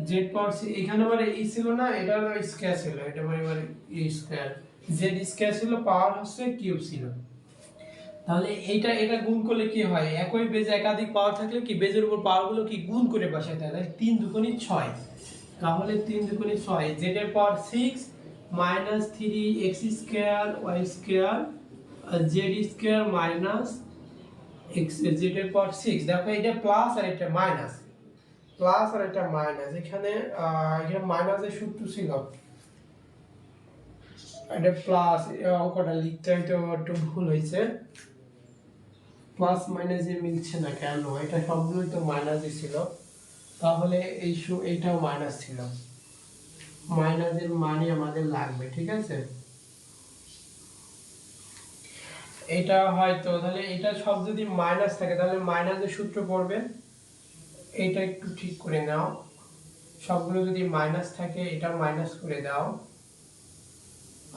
জেড পাওয়ার এখানে মানে ই ছিল না, এটা হলো স্কয়ার ছিল, এটা মানে ই স্কয়ার, জেড স্কয়ার ছিল, পাওয়ার হচ্ছে কিউব ছিল। তাহলে এটা গুণ করলে কি হয়, একই বেজে একাধিক পাওয়ার থাকলে কি বেজের উপর পাওয়ারগুলো কি গুণ করে বসাইতে হয়, তাহলে 3 দুগুণী 6। তাহলে 3 দুগুণী 6, জেড এর power 6 minus 3 x square y square z square minus x z এর পাওয়ার 6। দেখো এটা প্লাস আর এটা মাইনাস, প্লাস আর এটা মাইনাস, এখানে এখানে মাইনাসের সূত্র ছিল, এটা প্লাস, অঙ্কটা লিখতে হয়তো একটু ভুল হয়েছে, প্লাস মাইনাসে মিলছে না কেন, এটা সবগুলোই তো মাইনাসই ছিল, তাহলে এইটাও মাইনাস ছিল, মাইনাসের মানে আমাদের লাগবে, ঠিক আছে। এটা হয়তো তাহলে এটা সব যদি মাইনাস থাকে তাহলে মাইনাসের সূত্র পড়বে, এটা একটু ঠিক করে নাও, সবগুলো যদি মাইনাস থাকে এটা মাইনাস করে দাও,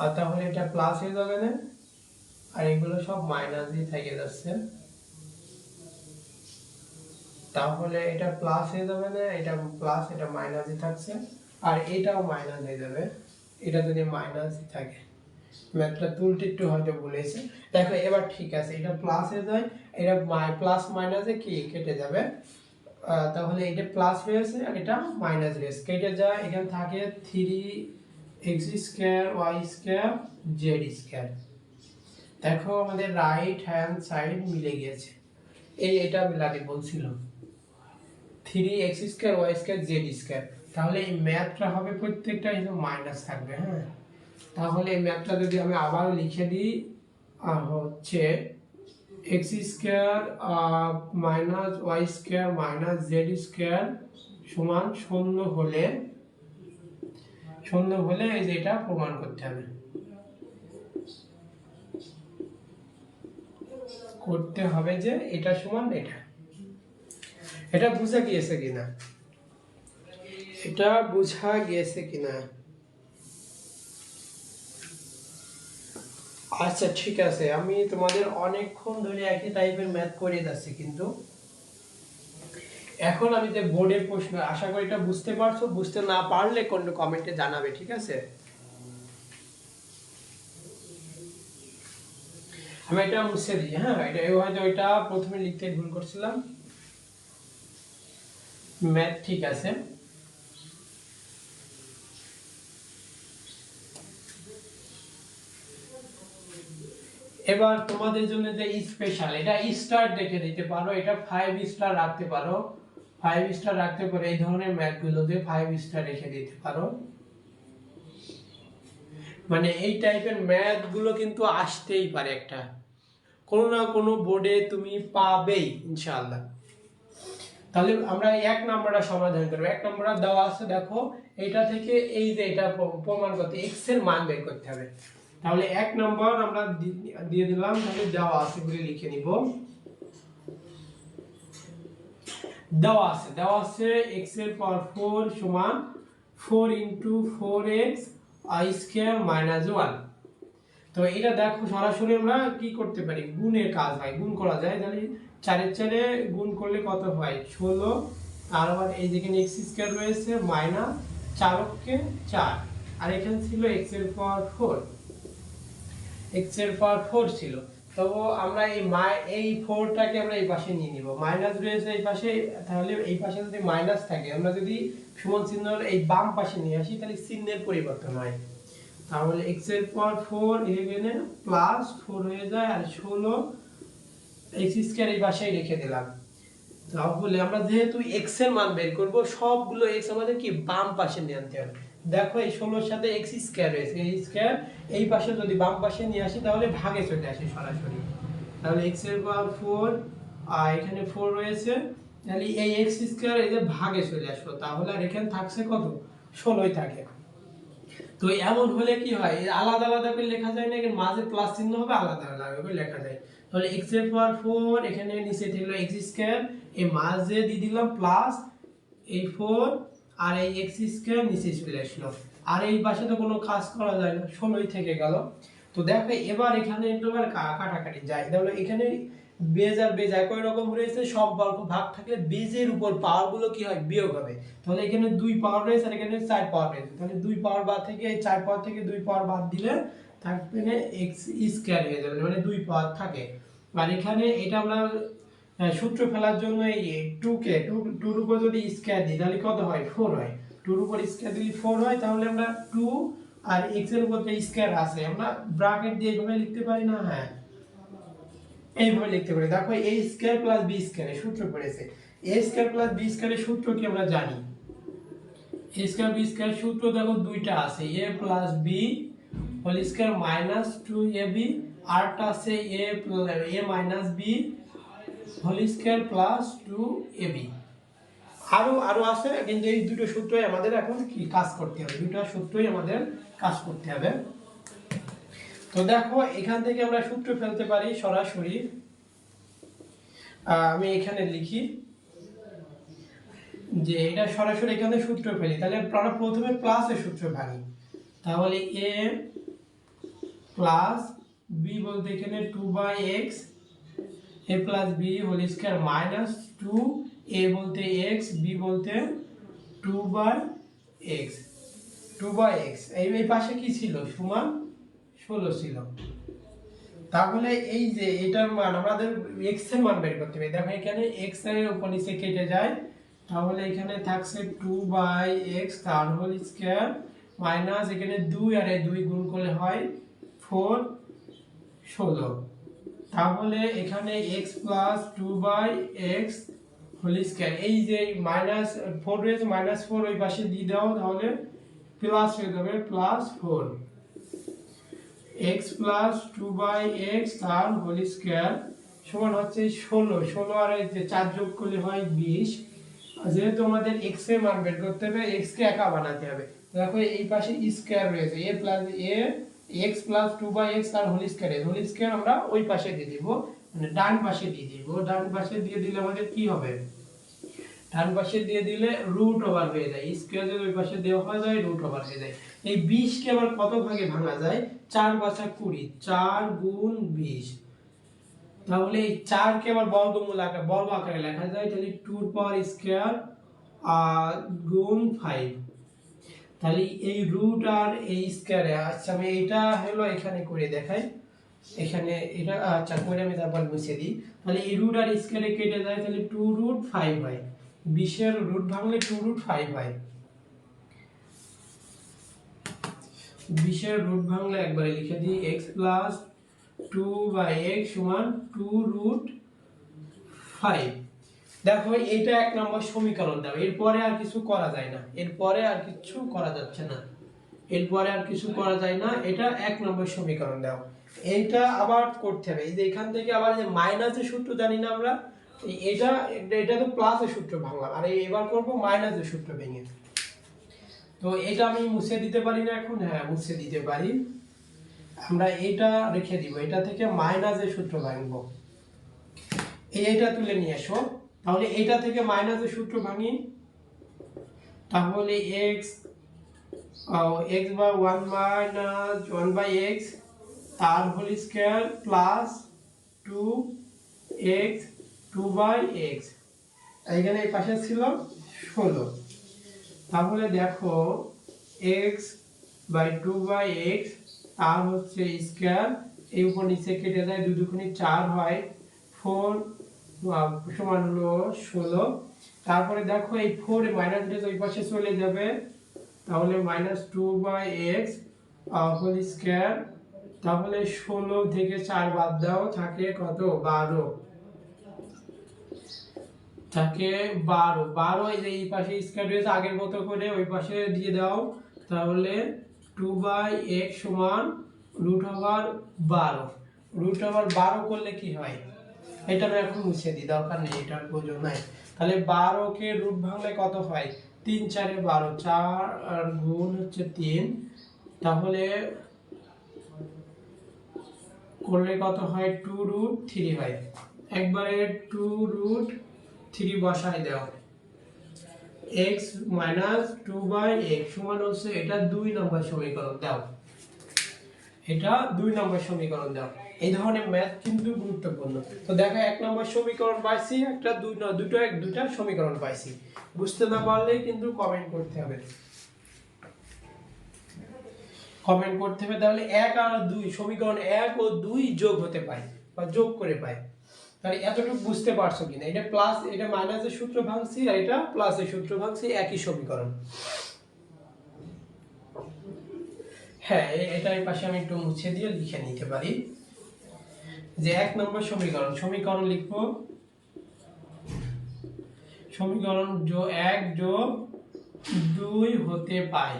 আর তাহলে এটা প্লাস হয়ে যাবে না, আর এগুলো সব মাইনাসই থেকে যাচ্ছে, তাহলে এটা প্লাস হয়ে যাবে না, এটা প্লাস এটা মাইনাসই থাকছে, আর এটাও মাইনাস হয়ে যাবে, এটা যদি মাইনাসই থাকে, ম্যাথটা তুলতে একটু হয়তো বলেছে। দেখো এবার ঠিক আছে, এটা প্লাস হয়ে যায়, এটা প্লাস মাইনাসে কি কেটে যাবে, তাহলে এটা প্লাস রয়েছে আর এটা মাইনাস রয়েছে, কেটে যায়, এখানে থাকে 3 x square y square z square. দেখো আমাদের রাইট হ্যান্ড সাইড মিলে গিয়েছে, এটা মিলাতে বলছিলাম 3 x square y square z square, তাহলে এই ম্যাথটা হবে প্রত্যেকটা এখানে মাইনাস থাকবে, হ্যাঁ। তাহলে এই ম্যাথটা যদি আমি আবার লিখে দিই, হচ্ছে x square minus y square minus z square সমান 0 হলে, 0 হলে এই যে এটা প্রমাণ করতে হবে, যে এটা সমান এটা। এটা বোঝা গিয়েছে কিনা, এটা বোঝা গিয়েছে কিনা? আচ্ছা ঠিক আছে, আমি তোমাদের অনেকক্ষণ ধরে একই টাইপের ম্যাথ করে যাচ্ছি, কিন্তু এখন আমি যে বোর্ডের প্রশ্ন, আশা করি এটা বুঝতে পারছো, বুঝতে না পারলে কোন কমেন্টে জানাবে, ঠিক আছে। আমি এটা মুছে দিই, হ্যাঁ, এটা হয়তো এটা প্রথমে লিখতে ভুল করছিলাম, ম্যাথ ঠিক আছে। এবার তোমাদের জন্য যে স্পেশাল, এটা স্টার দেখে দিতে পারো, এটা 5 স্টার রাখতে পারো, 5 স্টার রাখতে পারো, এই ধরনের ম্যাথগুলোতে 5 স্টার রেখে দিতে পারো, মানে এই টাইপের ম্যাথগুলো কিন্তু আসতেই পারে, একটা কোনো না কোনো বোর্ডে তুমি পাবেই ইনশাআল্লাহ। তাহলে আমরা 1 নম্বরটা সমাধান করব। 1 নম্বরটা দেওয়া আছে, দেখো এটা থেকে এই যে এটা প্রমাণ করতে x এর মান বের করতে হবে, তাহলে 1 নম্বর আমরা দিয়ে দিলাম, তাহলে দেওয়া আছে বলে লিখে নিব, দেওয়া আছে x এর পাওয়ার 4 সমান 4 * 4x i স্কয়ার মাইনাস 1। তো এটা দেখো সরাসরি আমরা কি করতে পারি, গুণের কাজ হয়, গুণ করা যায়, তাহলে 4 এর 4 গুণ করলে কত হয় 16, আর আবার এই যেখানে x স্কয়ার রয়েছে মাইনাস 4 কে 4, আর এখানে ছিল x এর পাওয়ার 4, x এর পাওয়ার 4 ছিল, তো আমরা এই 4টাকে আমরা এই পাশে নিয়ে নিব, মাইনাস রয়েছে এই পাশে, তাহলে এই পাশে যদি মাইনাস থাকে, আমরা যদি সমান চিহ্ন এই বাম পাশে নিয়ে আসি, তাহলে চিহ্নের পরিবর্তন হয়, তাহলে x এর পাওয়ার 4 এখানে প্লাস 4 হয়ে যায়, আর 16 x স্কয়ার এই পাশেই রেখে দিলাম। তাহলে আমরা যেহেতু x এর মান বের করব, সবগুলো x আমাদের কি বাম পাশে নিয়ে আনতে হবে। দেখো এই 16 এর সাথে x স্কয়ার রয়েছে, এই স্কয়ার এই পাশে যদি বাম পাশে নিয়ে আসি তাহলে ভাগে চলে আসে সরাসরি, তাহলে x এর পাওয়ার 4 আর এখানে 4 রয়েছে, তাহলে এই x স্কয়ার এই যে ভাগে চলে আসলো, তাহলে আর এখানে থাকছে কত 16ই থাকে। তো এমন হলে কি হয়, আলাদা আলাদা করে লেখা যায় না, এখানে মাঝে প্লাস চিহ্ন হবে, আলাদা আলাদা করে লেখা যায়, তাহলে x এর পাওয়ার 4 এখানে নিচে থাকলো x স্কয়ার, এই মাঝে দিয়ে দিলাম প্লাস এই 4, আর এই x স্কয়ার নিচে চলে আসলো, আর এই পাশে তো কোনো কাজ করা যায় না, 16ই থেকে গেল। তো দেখো এবার এখানে একটু কাটাকাটি যায়, তাহলে এখানে বেজ আর বেজ একই রকম রয়েছে, সব ভাগ থাকলে বেজের উপর পাওয়ার গুলো কি হয় বিয়োগ হবে, তাহলে এখানে 2 পাওয়ার রয়েছে আর এখানে 4 পাওয়ার রয়েছে, তাহলে 2 পাওয়ার বাদ থেকে এই 4 পাওয়ার থেকে 2 পাওয়ার বাদ দিলে থাকবে না এক্স স্কয়ার হয়ে যাবে, মানে 2 পাওয়ার থাকে। আর এখানে এটা আমরা সূত্র ফেলার জন্য এই 2 কে 2 এর উপর যদি স্কয়ার দিই তাহলে কত হয় 4 হয়। 2 এর উপর স্কয়ার দিলে 4 হয়, তাহলে আমরা 2 আর x এর উপর যে স্কয়ার আছে আমরা ব্র্যাকেট দিয়ে এইভাবে লিখতে পারি না? হ্যাঁ, এইভাবে লিখতে পারি। দেখো a স্কয়ার প্লাস b স্কয়ারের সূত্র পড়েছে। a স্কয়ার প্লাস b স্কয়ারের সূত্র কি আমরা জানি? a স্কয়ার b স্কয়ার সূত্র দেখো দুইটা আছে, a plus b whole square minus 2ab, আরটা আছে a minus b whole square plus 2ab। আরো আছে, কিন্তু এই দুটো সূত্রই আমাদের এখন কি কাজ করতে হবে, দুটো সূত্রই আমাদের কাজ করতে হবে। তো দেখো এখান থেকে আমরা সূত্র ফেলতে পারি সরাসরি। আমি এখানে লিখি যে এটা সরাসরি এখানে সূত্র ফেলি, তাহলে আমরা প্রথমে প্লাসের সূত্র ভাঙি। তাহলে a প্লাস b বলতে এখানে 2/x, a plus b whole square minus 2, a বলতে x, b বলতে 2/x। এই পাশে কি ছিল? সমান 16 ছিল। তাহলে এই যে এটার মান আমাদের x এর মান বের করতে হবে। দেখো এখানে x এর উপর নিচে কেটে যায়, তাহলে এখানে থাকছে 2/x তার হোল স্কয়ার মাইনাস এখানে 2 আর 2 গুণ করলে হয় 4, 16। তাহলে এখানে x plus 2/x whole square, এই যে মাইনাস 4 রয়েছে, মাইনাস 4 ওই পাশে দিয়ে দাও, তাহলে প্লাস হয়ে যাবে প্লাস 4। x প্লাস 2/x তার হোল স্কয়ার সমান হচ্ছে 16 আর এই যে 4 যোগ করলে হয় 20। যেহেতু আমাদের x এর মান বের করতে হবে, x কে একা বানাতে হবে। দেখো এই পাশে স্কয়ার রয়েছে, a plus a x plus 2/x তার হোল স্কয়ার আমরা ওই পাশে দিয়ে দিব, মানে ডান পাশে দিয়ে দিব। ডান পাশে দিয়ে দিলে আমাদের কি হবে? ডান পাশে দিয়ে দিলে রুট ওভার হয়ে যায়, স্কয়ার যদি ওই পাশে দেওয়া হয় যায় রুট ওভার হয়ে যায়। এই 20 কে আবার কত ভাগে ভাঙা যায়? 4 5 20, 4 গুণ 20। তাহলে এই 4 কে আবার বর্গ আকারে লেখা যায়, তাহলে 2 এর পাওয়ার স্কয়ার গুণ 5। তাহলে এই রুট আর এই স্কয়ারে, আচ্ছা আমি এটা হলো এখানে করে দেখাই, এখানে এটা আচ্ছা করে আমি তারপর মুছে দিই। তাহলে এই রুট আর স্কয়ারে কেটে যায়, তাহলে 2√5 হয়। 20 এর রুট ভাঙলে 2√5 হয়। 20 এর রুট ভাঙলে একবারে লিখে দিই x প্লাস 2/x সমান 2√5। দেখো এটা 1 নম্বর সমীকরণ দাও, এরপরে আর কিছু করা যায় না, এরপরে আর কিছু করা যাচ্ছে না, এরপরে আর কিছু করা যায় না। এটা 1 নম্বর সমীকরণ দাও। এইটা আবার করতে হবে, এই যে এখান থেকে আবার যে মাইনাসের সূত্র জানি না আমরা, এটা তো প্লাসের সূত্র ভাঙলাম, আর এবার করব মাইনাসের সূত্র ভেঙে। তো এটা আমি মুছে দিতে পারি না এখন? হ্যাঁ মুছে দিতে পারি। আমরা এটা রেখে দিব, এটা থেকে মাইনাসের সূত্র ভাঙবো। এইটা তুলে নিয়ে এসো। তাহলে এটা থেকে মাইনাসের সূত্র ভাঙি, তাহলে x বা 1 মাইনাস 1/x তার whole square plus 2x 2/x, এখানে এই পাশে ছিল 16। তাহলে দেখো x বাই 2/x তার হচ্ছে স্কয়ার, এই উপর নিচে কেটে যায়, 2 দুগুণে 4 হয়, 4 সমান হলো 16। তারপরে দেখো এই 4 এর মাইনাস দিয়ে ওই পাশে চলে যাবে, তাহলে -2/x হোল স্কয়ার। তাহলে 16 থেকে 4 বাদ দাও, থাকে কত? 12 থাকে 12 এই যে এই পাশে স্কয়ার রয়েছে, আগের মতো করে ওই পাশে দিয়ে দাও, তাহলে 2/x সমান √12। √12 করলে কি হয়? এটা আমি এখন মুছে দিই, দরকার নেই, এটার প্রয়োজন নাই। তাহলে 12 কে রুট ভাঙলে কত হয়? 3 4 এ 12, 4 আর গুণ হচ্ছে 3, তাহলে করলে কত হয়? 2√3 হয়। একবারে 2√3 বসাই দাও, x মাইনাস 2/x সমান হচ্ছে, এটা 2 নম্বর সমীকরণ দাও, এটা 2 নম্বর সমীকরণ দাও। এই ধরনের ম্যাথ কিন্তু গুরুত্বপূর্ণ। তো দেখো 1 নম্বর সমীকরণ পাইছি, একটা দুইটা সমীকরণ পাইছি। বুঝতে না পারলে কিন্তু কমেন্ট করতে হবে। কমেন্ট করতে হবে। তাহলে 1 আর 2 সমীকরণ 1 ও 2 যোগ হতে পায় বা যোগ করে পায়। তাহলে এতটুকু বুঝতে পারছো কিনা? এটা প্লাস এটা মাইনাসের সূত্র ভাঙছি আর এটা প্লাসের সূত্র ভাঙছি, একই সমীকরণ। হ্যাঁ, এটা এই পাশে আমি একটু মুছে দিয়ে লিখে নিতে পারি যে 1 নম্বর সমীকরণ লিখবো সমীকরণ 1 যোগ 2 হতে পায়,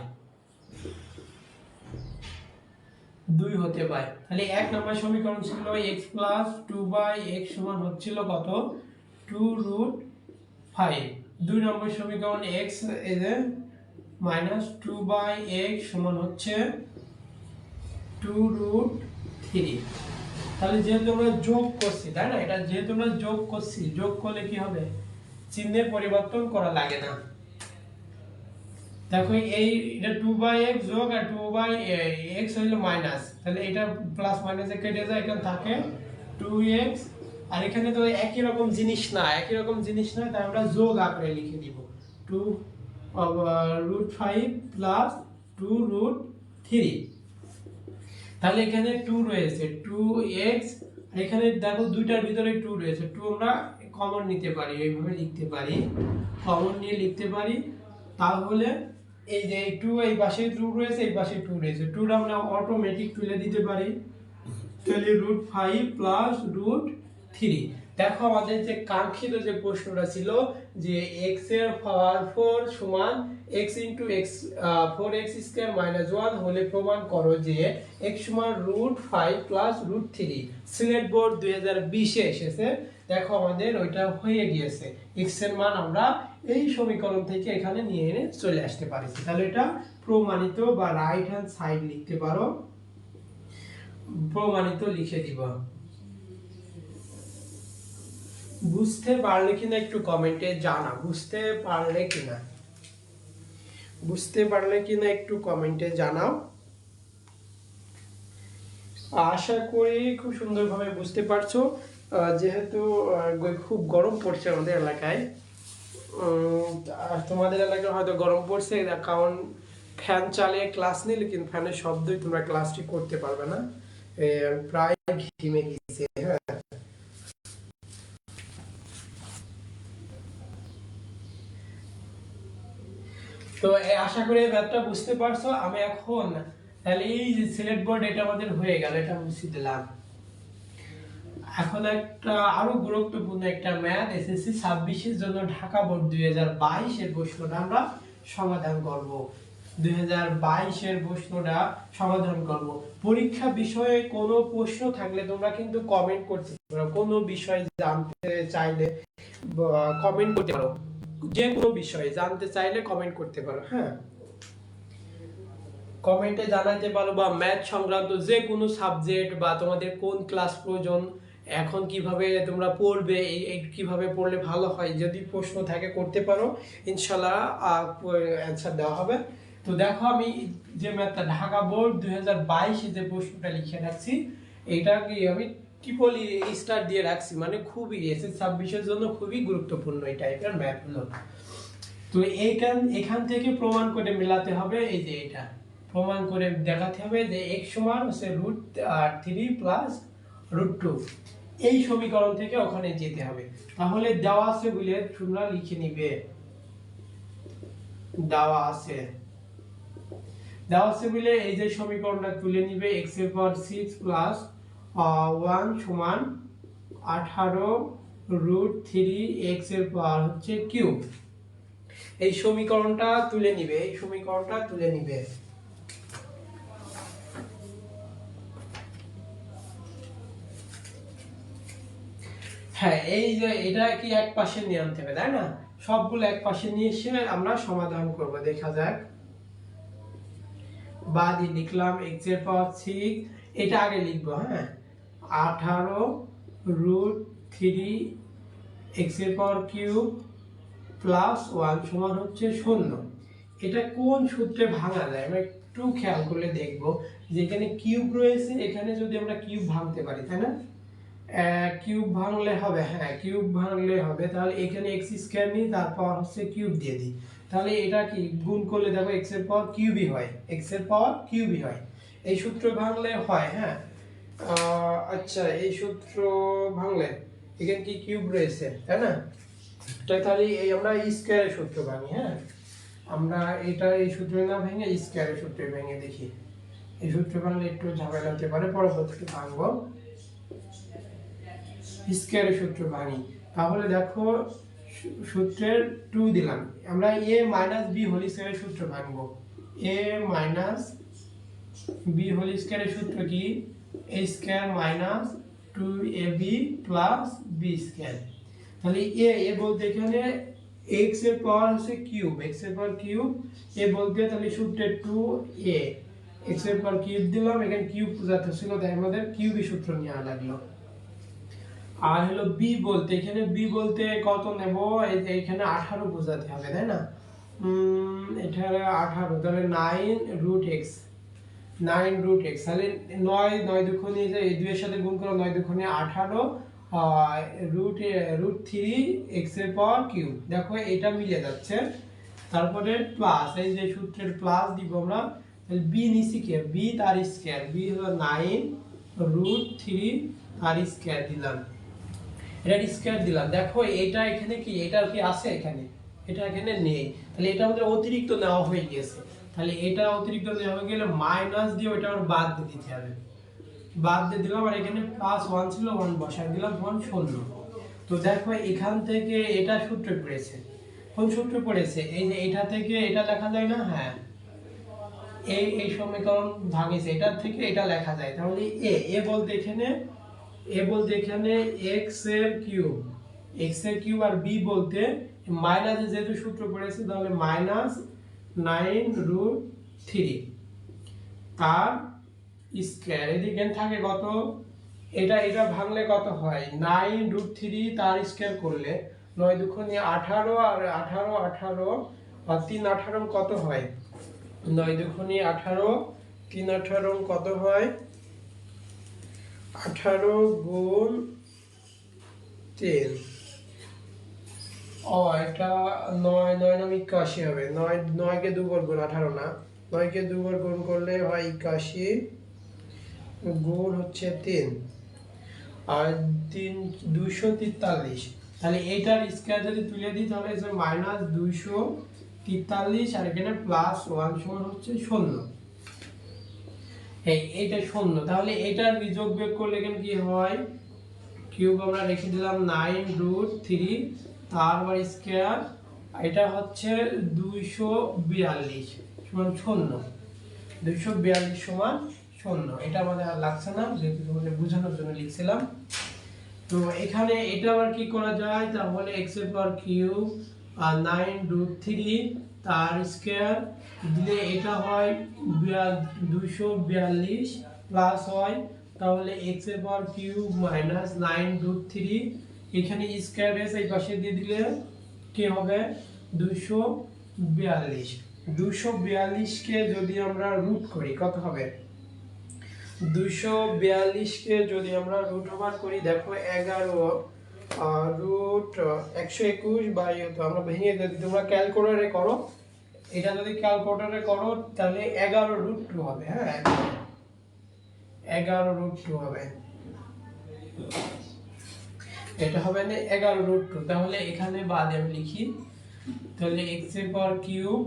2 হতে পায়। তাহলে 1 নম্বর সমীকরণ ছিল x প্লাস 2/x সমান হচ্ছিল কত? 2√5। 2 নম্বর সমীকরণ x এর মাইনাস 2/x সমান হচ্ছে 2√3। তাহলে যেহেতু আমরা যোগ করছি, তাই না? এটা যেহেতু আমরা যোগ করছি, যোগ করলে কি হবে? চিহ্নের পরিবর্তন করা লাগে না। দেখো এই এটা 2/x যোগ আর 2/x হলো মাইনাস, তাহলে এটা প্লাস মাইনাসে কেটে যায়, এখানে থাকে 2x। আর এখানে তো একই রকম জিনিস না, তাই আমরা যোগ আকারে লিখে দিব 2√5 প্লাস 2√3। তাহলে এখানে 2 রয়েছে 2x, আর এখানে দেখো দুইটার ভিতরে 2 রয়েছে, 2 আমরা কমন নিতে পারি, এইভাবে লিখতে পারি, কমন নিয়ে লিখতে পারি। তাহলে এই যে 2 এই পাশে 2 রয়েছে, এই পাশে 2 রয়েছে, 2 টা আমরা অটোমেটিক তুলে দিতে পারি। তাহলে √5 প্লাস √3। দেখো আমাদের যে কাঙ্ক্ষিত যে প্রশ্নটা ছিল যে x এর পাওয়ার 4 সমান x into x 4x square minus 1 হলে প্রমাণ করো যে x সমান √5 প্লাস √3। সিলেট বোর্ড 2020 এ এসেছে। দেখো আমাদের ওইটা হয়ে গিয়েছে, x এর মান আমরা এই সমীকরণ থেকে এখানে নিয়ে এনে চলে আসতে পারি। তাহলে এটা প্রমাণিত বা রাইট হ্যান্ড সাইড লিখতে পারো, প্রমাণিত লিখে দিব। বুঝতে পারলে কিনা একটু কমেন্টে জানা, বুঝতে পারলে কিনা একটু কমেন্টে জানাও। আশা করি খুব সুন্দরভাবে বুঝতে পারছো। যেহেতু খুব গরম পড়ছে আমাদের এলাকায়, আর তোমাদের এলাকায় হয়তো গরম পড়ছে, কারণ ফ্যান চালিয়ে ক্লাস নিলে কিন্তু ফ্যানের শব্দই তোমরা ক্লাসটি করতে পারবে না, প্রায় ঘিমে গেছে। হ্যাঁ, তো আশা করি ম্যাথটা বুঝতে পারছো। আমি এখন তাহলে এই যে সিলেট বোর্ড এটা আমাদের হয়ে গেল, এটা মুছে দিলাম। এখন একটা আরো গুরুত্বপূর্ণ একটা ম্যাথ এসএসসি 26 এর জন্য ঢাকা বোর্ড 2022 এর প্রশ্নটা আমরা সমাধান করব। 2022 এর প্রশ্নটা সমাধান করব। পরীক্ষা বিষয়ে কোনো প্রশ্ন থাকলে তোমরা কিন্তু কমেন্ট করতে পারো, কোনো বিষয় জানতে চাইলে কমেন্ট করতে পারো, যে কোনো বিষয়ে জানতে চাইলে কমেন্ট করতে পারো। হ্যাঁ, কমেন্টে জানাতে পারো, বা ম্যাথ সংক্রান্ত যে কোনো সাবজেক্ট বা তোমাদের কোন ক্লাস প্রয়োজন, এখন কিভাবে তোমরা পড়বে, এই কিভাবে পড়লে ভালো হয়, যদি প্রশ্ন থাকে করতে পারো, ইনশাআল্লাহ অ্যানসার দেওয়া হবে। তো দেখো আমি যে ম্যাথটা ঢাকা বোর্ড 2022 যে প্রশ্নটা লিখে রাখছি, এটা কি আমি ট্রিপল স্টার দিয়ে রাখছি, মানে খুবই এসএসসি 26 এর জন্য খুবই গুরুত্বপূর্ণ এই টাইপের ম্যাথগুলো। তো এখান থেকে প্রমাণ করে মেলাতে হবে, এই যে এটা প্রমাণ করে দেখাতে হবে যে x সমান হচ্ছে √3 প্লাস √2। এই সমীকরণ থেকে ওখানে যেতে হবে। তাহলে দেওয়া আছে বলে তোমরা লিখে নিবে, দেওয়া আছে বলে এই যে সমীকরণটা তুলে নিবে, x এর পাওয়ার 6 প্লাস 1 সমান 18 √3 x এর পাওয়ার হচ্ছে কিউব। এই সমীকরণটা তুলে নিবে, হ্যাঁ, এই যে এটা কি এক পাশে নিয়ে আনতে হবে, তাই না? সবগুলো এক পাশে নিয়ে এসে আমরা সমাধান করব। দেখা যাক, বাদি লিখলাম x এর পাওয়ার 6, এটা আগে লিখবো। হ্যাঁ, 18 √3 x এর পাওয়ার কিউব প্লাস 1 সমান হচ্ছে 0। এটা কোন সূত্রে ভাঙা যায় আমরা একটু খেয়াল করলে দেখব, যেখানে কিউব রয়েছে এখানে যদি আমরা কিউব ভাঙতে পারি, তাই না? কিউব ভাঙলে হবে, হ্যাঁ কিউব ভাঙলে হবে। তাহলে এখানে x স্কয়ার নিই, তারপর হচ্ছে কিউব দিয়ে দিই, তাহলে এটা কি গুণ করলে দেখো x এর পাওয়ার কিউবই হয়, এই সূত্র ভাঙলে হয়, হ্যাঁ। আচ্ছা, এই সূত্র ভাঙলে এখানে কি কিউব রয়েছে, তাই না? তাহলে এই আমরা স্কয়ারের সূত্র ভাঙি, হ্যাঁ। আমরা এটা এই সূত্র না ভেঙে স্কয়ারের সূত্র ভেঙে দেখি। এই সূত্র ভাঙলে একটু ঝামেলা হতে পারে, পরবর্তীতে ভাঙবো। স্কয়ারের সূত্র ভাঙি, তাহলে দেখো সূত্রের 2 দিলাম, আমরা a মাইনাস b হোল স্কয়ারের সূত্র ভাঙবো। a মাইনাস b হোল স্কয়ারের সূত্র কি? a square minus 2ab plus b square. তাহলে a বলতে এখানে x এর পাওয়ার হচ্ছে কিউব, x এর পাওয়ার কিউব, a বলতে তাহলে সূত্রের 2a x এর পাওয়ার কিউব দিলাম, এখানে কিউব বোঝাতে ছিল তাই আমাদের কিউবই সূত্র নেওয়া লাগলো। আর হলো b বলতে, এখানে b বলতে কত নেব? এখানে 18 বোঝাতে হবে, তাই না? এটা 18, তাহলে 9 রুট x, 9 রুট x, তাহলে 9 দুগুণে যে এই দুইয়ের সাথে গুণ করো, 9 দুগুণে 18 রুট 3 x এর পাওয়ার কিউব। দেখো এটা মিলে যাচ্ছে। তারপরে প্লাস, এই যে সূত্রের প্লাস দিব আমরা, তাহলে b নিচে কি? b তার স্কয়ার, b হলো 9 রুট 3 তার স্কয়ার দিলাম, এটা স্কয়ার দিলাম। দেখো এটা এখানে কি, এটা কি আছে এখানে? এটা এখানে নেই, তাহলে এটা আমাদের অতিরিক্ত নেওয়া হয়ে গেছে। তাহলে এটা অতিরিক্ত নেওয়া হয়ে গেলে মাইনাস দিয়ে ওটা আবার বাদ দিয়ে দিতে হবে, বাদ দিয়ে দিলাম। আর এখানে প্লাস 1 ছিল, 1 বসাই দিলাম, 1 শূন্য। তো দেখো এখান থেকে এটা সূত্র পড়েছে, কোন সূত্র পড়েছে? এই যে এটা থেকে এটা লেখা যায় না, হ্যাঁ, এই সমীকরণ ভাঙিছে, এটা থেকে এটা লেখা যায়। তাহলে এ বলতে এখানে x এর কিউব, আর b বলতে মাইনাসে যেহেতু সূত্র পড়েছে তাহলে মাইনাস 9 রুট 3 তার স্কয়ার। এদিকে থাকে কত? এটা ভাঙলে কত হয়? 9 রুট 3 তার স্কয়ার করলে 9 দুগুণে 18, আর 18 আর 3 18 কত হয়? 9 দুগুণে 18, 3 18 কত হয়? 18 গুণ 3, এটা 9 9 9 81 হবে। 9 কে 2 বার গুণ 18 না, 9 কে 2 বার গুণ করলে হয় 81 গুণ হচ্ছে 3, আর 3 243। তাহলে এইটার স্কয়ার যদি তুলে দিই তাহলে এটা মাইনাস 243, আর এখানে প্লাস 1 সমান হচ্ছে 0। এইটা 0, তাহলে এটার বিযোগ বিয়োগ করলে এখানে কি হয়? কিউব আমরা রেখে দিলাম 9 রুট 3 তার স্কয়ার, এটা হচ্ছে 242 সমান 0, 242 সমান 0। এটা আমাদের আর লাগছে না, যেহেতু তোমাদের বোঝানোর জন্য লিখছিলাম। তো এখানে এটা আবার কি করা যায়? তাহলে x এর পাওয়ার কিউব আর 9 রুট 3 তার স্কয়ার দিলে এটা হয় 242 প্লাস হয়, তাহলে x এর পাওয়ার কিউব মাইনাস 9 রুট 3, এখানে স্কয়ার এসে এই পাশে দিয়ে দিলে কি হবে? 242। 242 কে যদি আমরা রুট করি কত হবে? 242 কে যদি আমরা রুট ওভার করি, দেখো 11 রুট 121 বাই, তো আমরা ভেঙে যদি তোমরা ক্যালকুলেটরে করো, এটা যদি ক্যালকুলেটরে করো তাহলে 11 রুট 2 হবে, হ্যাঁ, 11 রুট 2 হবে, এটা হবে না 11 রুট 2। তাহলে এখানে বাদে আমি লিখি, তাহলে x এর পাওয়ার কিউব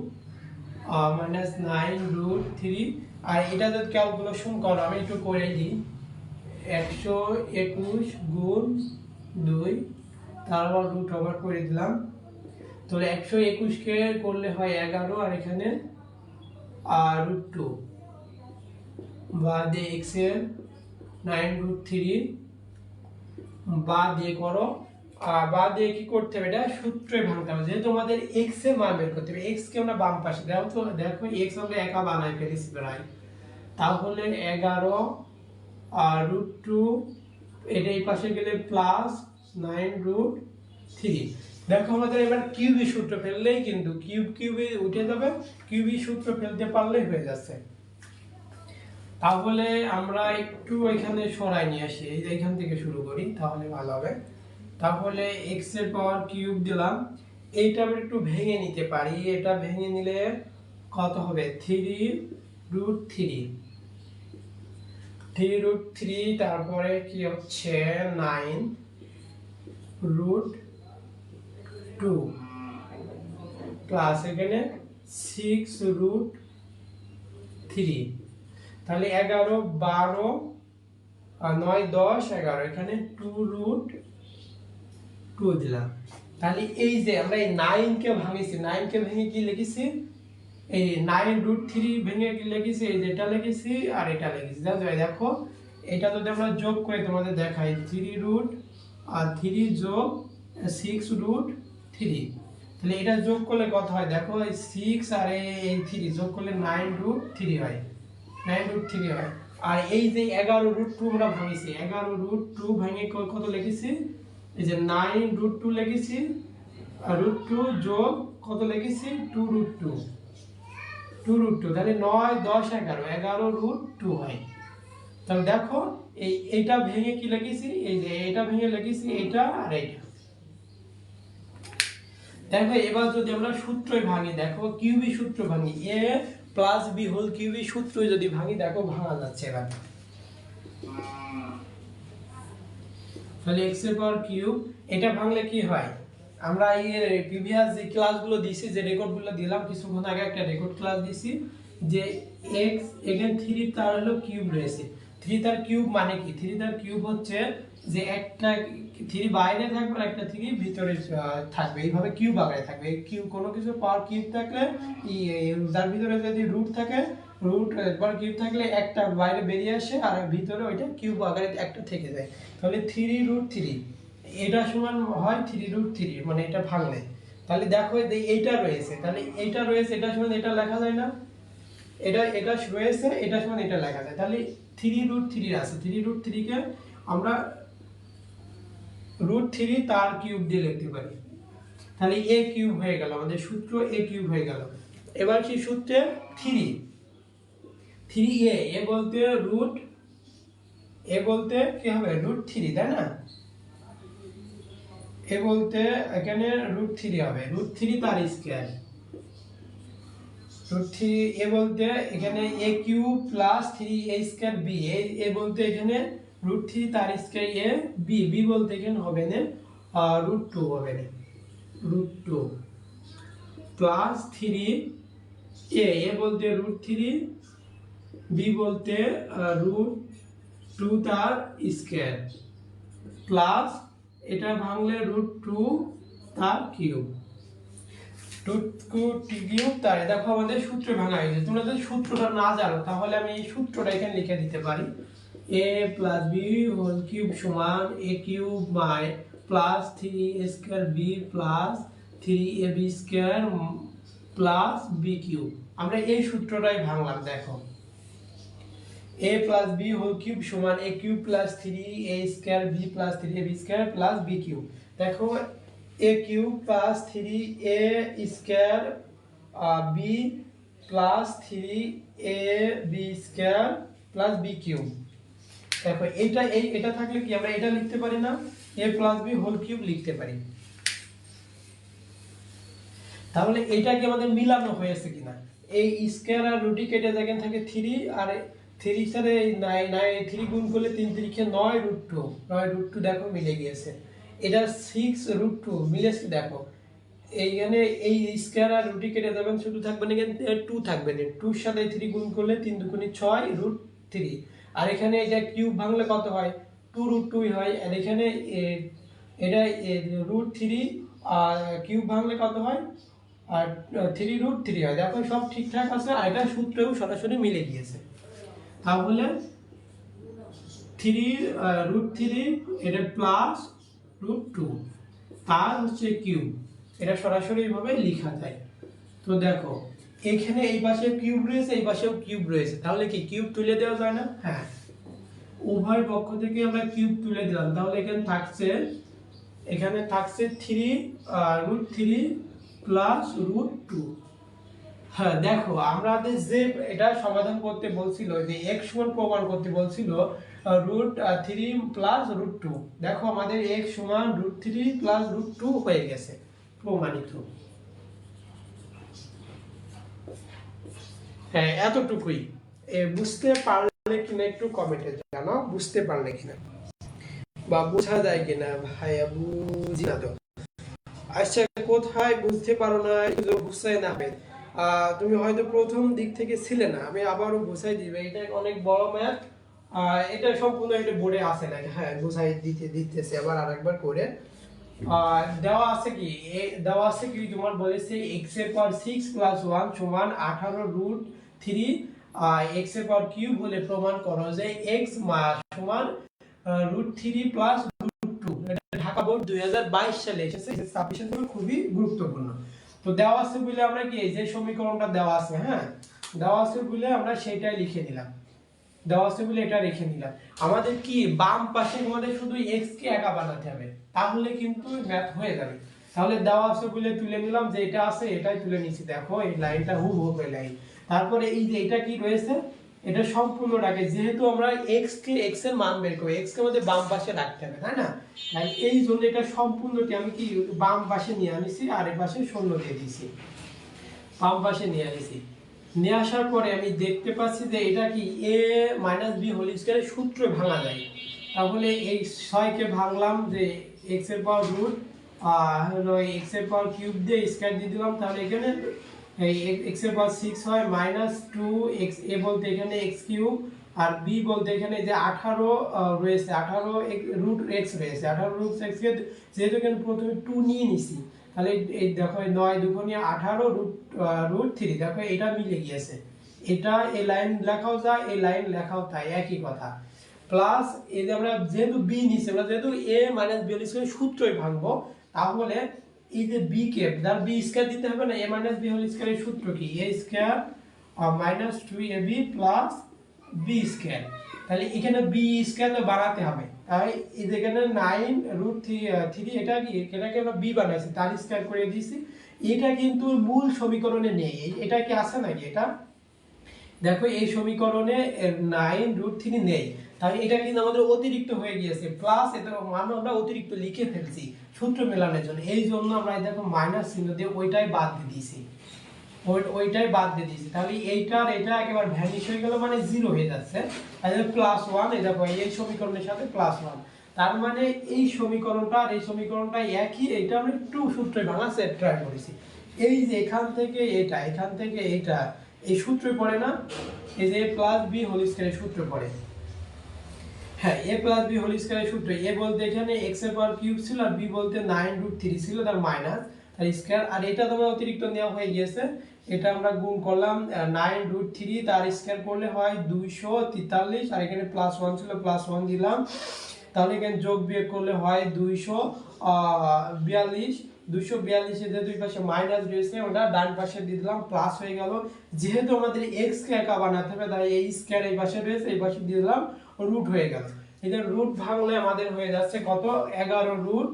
মাইনাস 9 রুট 3, আর এটা যদি ক্যালকুলেশন করো, আমি একটু করে দিই, 121 গুণ 2 তারপর রুট ওভার করে দিলাম। তাহলে 121 কে করলে হয় 11, আর এখানে রুট 2 বাদে x এর 9 রুট 3 বাদ দিয়ে করো, বাদ দিয়ে কি করতে হবে? এটা সূত্রে ভাঙতে হবে, যেহেতু আমাদের x এর মান বের করতে হবে। x কে আমরা বাম পাশে দেখো, x আমরা একা বানাই ফেলেছি প্রায়। তাহলে 11 রুট 2, এটা এই পাশে গেলে প্লাস 9 রুট 3। দেখো আমাদের এবার কিউবি সূত্র ফেললেই কিন্তু কিউবি উঠে যাবে, কিউবি সূত্র ফেলতে পারলেই হয়ে যাচ্ছে। তাহলে আমরা একটু এখানে সরাই নিয়ে আসি, এই যে এখান থেকে শুরু করি তাহলে ভালো হবে। তাহলে x এর পাওয়ার কিউব দিলাম, এইটা আমরা একটু ভেঙে নিতে পারি, এটা ভেঙে নিলে কত হবে? 3 রুট 3, 3√3 তারপরে কি হচ্ছে 9√2 প্লাস এখানে 6√3, তাহলে 11 12 আর 9 10 11, এখানে 2√2 দিলাম। তাহলে এই যে আমরা এই 9 কে ভাঙিছি, 9 কে ভেঙে কি লিখেছি, এই 9√3 ভেঙে কি লিখেছি, এই যে এটা লিখেছি আর এটা লিখেছি। দেখো এটা যদি আমরা যোগ করে তোমাদের দেখাই, 3√3 যোগ 6√3, তাহলে এটা যোগ করলে কত হয় দেখো, এই 6 আর এই 3 যোগ করলে 9√3 হয়, 9√3 হয়। আর এই যে 11√2 আমরা ভাঙিছি, 11√2 ভেঙে কত লিখেছি, এই যে 9√2 লিখেছি আর √2 যোগ কত লিখেছি 2√2, তাহলে 9 10 11, 11√2 হয়। তাহলে দেখো এইটা ভেঙে কি লিখেছি, এই যে এটা ভেঙে লিখেছি এটা আর এইটা। দেখো এবার যদি আমরা সূত্রই ভাঙি, দেখো কিউবি সূত্র ভাঙি, a প্লাস বি হোল কিউবি সূত্র যদি ভাঙি, দেখো ভাঙা যাচ্ছে এবার। তাহলে x এর পাওয়ার কিউব, এটা ভাঙলে কি হয়, আমরা এই প্রিভিয়াস যে ক্লাসগুলো দিয়েছি, যে রেকর্ডগুলো দিলাম কিছুক্ষণ আগে, একটা রেকর্ড ক্লাস দিয়েছি যে x এখানে 3 তার হলো কিউব রয়েছে। 3 তার কিউব মানে কি, 3 তার কিউব হচ্ছে যে একটা 3 বাইরে থাকবে আর একটা 3 ভিতরে থাকবে, এইভাবে কিউব আকারে থাকবে। এই কিউব কোনো কিছু পাওয়ার কিউব থাকলে তার ভিতরে যদি রুট থাকে, রুট একবার কিউব থাকলে একটা বাইরে বেরিয়ে আসে আর ভিতরে ওইটা কিউব আকারে একটা থেকে যায়। তাহলে 3√3 এটা সমান হয় 3√3, মানে এটা ভাঙলে। তাহলে দেখো এইটা রয়েছে, তাহলে এইটা রয়েছে, এটা সমান এটা লেখা যায় না, এটা রয়েছে, এটা সমান এটা লেখা যায়। তাহলে 3√3 আছে, 3√3 কে আমরা √3 তার কিউব দিয়ে লিখতে পারি। তাহলে a কিউব হয়ে গেল, আমাদের সূত্র a কিউব হয়ে গেল। এবার কি সূত্রে 3a বলতে বলতে কি হবে √3, তাই না, এ বলতে এখানে √3 হবে, √3 তার স্কয়ার, √3 এ বলতে এখানে a cube plus 3a square b, এ বলতে এখানে √3 তার স্কয়ার a, b বলতে এখানে হবে না √2 হবে না, √2 প্লাস 3a, এ বলতে √3, b বলতে √2 তার স্কয়ার প্লাস এটা ভাঙলে √2 তার কিউব, তার। দেখো আমাদের সূত্র ভাঙা হয়েছে। তোমরা যদি সূত্রটা না জানো তাহলে আমি এই সূত্রটা এখানে লিখে দিতে পারি, a plus b whole cube সমান a cube by plus 3a square b plus 3ab square plus b cube. আমরা এই সূত্রটাই ভাঙলাম। দেখো a plus b whole cube সমান a cube plus 3a square b plus 3ab square plus b cube. দেখো a cube plus 3a square b plus 3ab square plus b cube. দেখো এটা থাকলে কি আমরা এটা লিখতে পারি না, a plus b whole cube লিখতে পারি। তাহলে এটা কি আমাদের মিলানো হয়েছে কিনা, এই স্কয়ার আর রুটি কেটে যেখানে থাকে 3 আর 3 সাথে 3 গুণ করলে 3 3 9√2 দেখো মিলে গিয়েছে। এটা 6√2 মিলেছে। দেখো এইখানে এই স্কয়ার আর রুটি কেটে যাবেন, শুধু থাকবে না 2 থাকবে না, 2 এর সাথে 3 গুণ করলে 3 দুগুণে 6√3, আর এখানে এটা কিউব ভাঙলে কত হয় 2√2 হয়, আর এখানে এটা √3 আর কিউব ভাঙলে কত হয় আর 3√3 হয়। দেখো সব ঠিকঠাক আছে, আর এটা সূত্রেও সরাসরি মিলে গিয়েছে। তাহলে 3√3 এটা প্লাস √2 তার হচ্ছে কিউব, এটা সরাসরি এইভাবে লেখা যায়। তো দেখো এখানে এই পাশে কিউব রয়েছে, এই পাশেও কিউব রয়েছে, তাহলে কি কিউব তুলে দেওয়া যায় না? হ্যাঁ, উভয় পক্ষ থেকে আমরা কিউব তুলে দিলাম। তাহলে এখানে থাকছে 3√3 প্লাস √2। হ্যাঁ দেখো আমাদের যে এটা সমাধান করতে বলছিল, যে x সমান প্রমাণ করতে বলছিল √3 প্লাস √2, দেখো আমাদের x সমান √3 প্লাস √2 হয়ে গেছে, প্রমাণিত। হ্যাঁ এতটুকুই বুঝতে পারলে কিনা একটু কমেন্টে জানাও, বুঝতে পারলে কিনা বা বোঝা যায় কিনা। ভাইয়া বুঝি না তো। আচ্ছা, কোথায় বুঝতে পারো না হুসাইন আহমেদ? তুমি হয়তো প্রথম দিক থেকে ছিলে না, আমি আবারও বুঝাই দিবে। এটা অনেক বড় ম্যাথ, এটা সম্পূর্ণ এটা বোর্ডে আছে নাকি? হ্যাঁ, বুঝাই দিতেছে আবার আরেকবার করে। দেওয়া আছে কি, দেওয়া আছে কি তোমার বলেছে x এর পাওয়ার 6 প্লাস 1 সমান 18 রুট 3 x এর পাওয়ার কিউব হলে প্রমাণ করো যে x সমান রুট 3 প্লাস রুট 2। এটা ঢাকা বোর্ড 2022 সালে এসেছে। সাবমিশন গুলো খুবই গুরুত্বপূর্ণ। তো দেওয়া আছে বলে আমরা কি এই যে সমীকরণটা দেওয়া আছে, হ্যাঁ দেওয়া আছে বলে আমরা সেটাই লিখে নিলাম, দেওয়া আছে বলে এটা রেখে নিলাম। আমাদের কি বাম পাশে আমাদের শুধু x কে একা বানাতে হবে, তাহলে কিন্তু ম্যাথ হয়ে যাবে। তাহলে দেওয়া আছে বলে তুলে নিলাম, যে এটা আছে এটাই তুলে নিছি। দেখো এই লাইনটা হুবহু লাইন। তারপরে এই যে এটা কি রয়েছে, এটা সম্পূর্ণটাকে, যেহেতু আমরা x এর মান বের করব, x কে আমাদের বাম পাশে রাখতে হবে, তাই না? তাই এই জন্য এটা সম্পূর্ণটি আমি কি বাম পাশে নিয়ে আনিছি, আর এই পাশে শূন্য দিয়ে দিয়েছি, বাম পাশে নিয়ে আনিছি। নিয়ে আসার পরে আমি দেখতে পাচ্ছি যে এটা কি a - b হোল স্কয়ারের সূত্র ভাঙা যায়। তাহলে এই 6 কে ভাঙলাম, যে x এর পাওয়ার রুট হলো x এর পাওয়ার কিউব দিয়ে স্কয়ার দিয়ে দিলাম। তাহলে এখানে এই x এর পাওয়ার 6 হয় -2x, a বলতে এখানে x কিউব, আর b বলতে এখানে যে 18 রয়েছে, 18 রুট x রয়েছে, 18 রুট x কে যেহেতু এখানে প্রথমে 2 নিয়ে নিছি, তাহলে এই দেখো 9 দুগুণে 18 রুট 3, দেখো এটা মিলে গিয়েছে। এটা এই লাইন লেখাও যায়, এই লাইন লেখাও তাই, একই কথা। প্লাস এই যে আমরা যেহেতু b নিছি, আমরা যেহেতু a - b হোল স্কয়ার সূত্রই ভাঙবো, তাহলে এই যে b কে দার b স্কয়ার দিতে হবে না। a - b হোল স্কয়ারের সূত্র কি, a square -2ab plus b square. তাহলে এখানে b স্কয়ার তো বাড়াতে হবে, তাই এই যেখানে 9 রুট 3 এটা কি, এটাকে আমরা b বানাইছি, তার স্কয়ার করে দিয়েছি। এটা কিন্তু মূল সমীকরণে নেই, এটা কি আছে নাকি? এটা দেখো এই সমীকরণে 9 রুট 3 নেই, তাহলে এটা কিন্তু আমাদের অতিরিক্ত হয়ে গিয়েছে। প্লাস এটা মান আমরা অতিরিক্ত লিখে ফেলছি সূত্র মেলানোর জন্য, এই জন্য আমরা দেখো মাইনাস চিহ্ন দিয়ে ওইটাই বাদ দিয়ে দিয়েছি, ওইটাই বাদ দিয়ে দিয়েছি। তাহলে এইটার এটা একেবারে ভ্যানিশ হয়ে গেল, মানে জিরো হয়ে যাচ্ছে। তাহলে +1, এই দেখো এই সমীকরণের সাথে +1, তার মানে এই সমীকরণটা আর এই সমীকরণটা একই। এটা আমরা একটু সূত্রে ভাঙা সেট ট্রাই করেছি। এই যে এখান থেকে এটা, এখান থেকে এটা, এই সূত্রে পড়ে না, এই যে a+b হোল স্কয়ারের সূত্র পড়ে। হ্যাঁ, a+b হোল স্কয়ারের সূত্র, a বলতে এখানে x এর পাওয়ার কিউব ছিল, আর b বলতে 9 রুট 3 ছিল, তার মাইনাস, তার স্কয়ার, আর এটা তোমার অতিরিক্ত নেওয়া হয়ে গিয়েছে। এটা আমরা গুণ করলাম 9 রুট 3, তার স্কয়ার করলে হয় 243, আর এখানে +1 ছিল, +1 দিলাম। তাহলে এখানে যোগ বিয়োগ করলে হয় 242, 242 এর যে দুই পাশে মাইনাস রয়েছে, ওটা ডান পাশে দিয়ে দিলাম, প্লাস হয়ে গেল। যেহেতু আমাদের x কে একা বানাতে হবে, তাই এই স্কয়ার এই পাশে রয়েছে, এই পাশে দিয়ে দিলাম, রুট হয়ে গেল। এটা রুট ভাঙলে আমাদের হয়ে যাচ্ছে কত, 11 রুট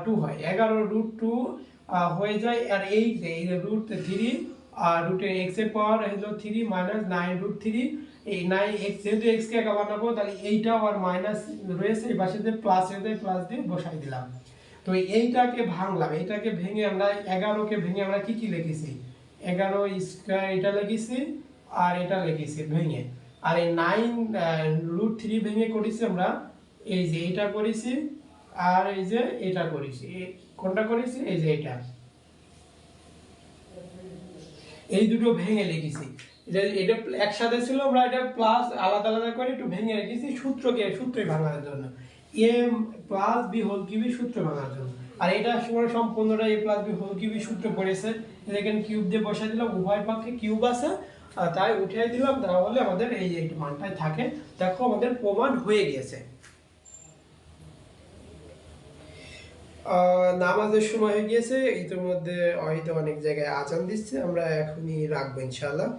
2 হয়, 11 রুট 2 হয়ে যায়। আর এই যে রুট 3 আর রুটে x এর পাওয়ার হলো 3 -9 রুট 3, এই 9x, যেহেতু x কে একা বানাবো, তাহলে এইটাও আর মাইনাস রয়েছে, এই পাশে দিয়ে প্লাস হয়ে যায়, প্লাস দিয়ে বসাই দিলাম। তো এইটাকে ভাঙলাম, এটাকে ভেঙে আমরা 11 কে ভেঙে আমরা কি কি লিখেছি, 11 স্কয়ার এটা লিখেছি, আর এটা লিখেছি ভেঙে। আর এই 9 রুট 3 ভেঙে করেছি আমরা, এই যে এটা করেছি, আর এই যে এটা করেছি। কোনটা করেছি, এই যে এটা, এই দুটো ভেঙে লিখেছি। এটা একসাথে ছিল, আমরা এটা প্লাস আলাদা আলাদা করে একটু ভেঙে রেখেছি সূত্রে ভাঙার জন্য, a+b হোল কিউবের সূত্র ভাঙার জন্য। আর এটা সময় সম্পূর্ণটা a+b হোল কিউবের সূত্র পড়েছে, এখানে কিউব দিয়ে বসাই দিলাম, উভয় পক্ষে কিউব আছে, তাই উঠিয়ে দিলাম, তাহলে আমাদের এই মানটাই থাকে। দেখো আমাদের প্রমাণ হয়ে গেছে। নামাজের সময় হয়ে গিয়েছে, ইতিমধ্যে হয়তো অনেক জায়গায় আজান দিচ্ছে, আমরা এখনই রাখবো ইনশাআল্লাহ।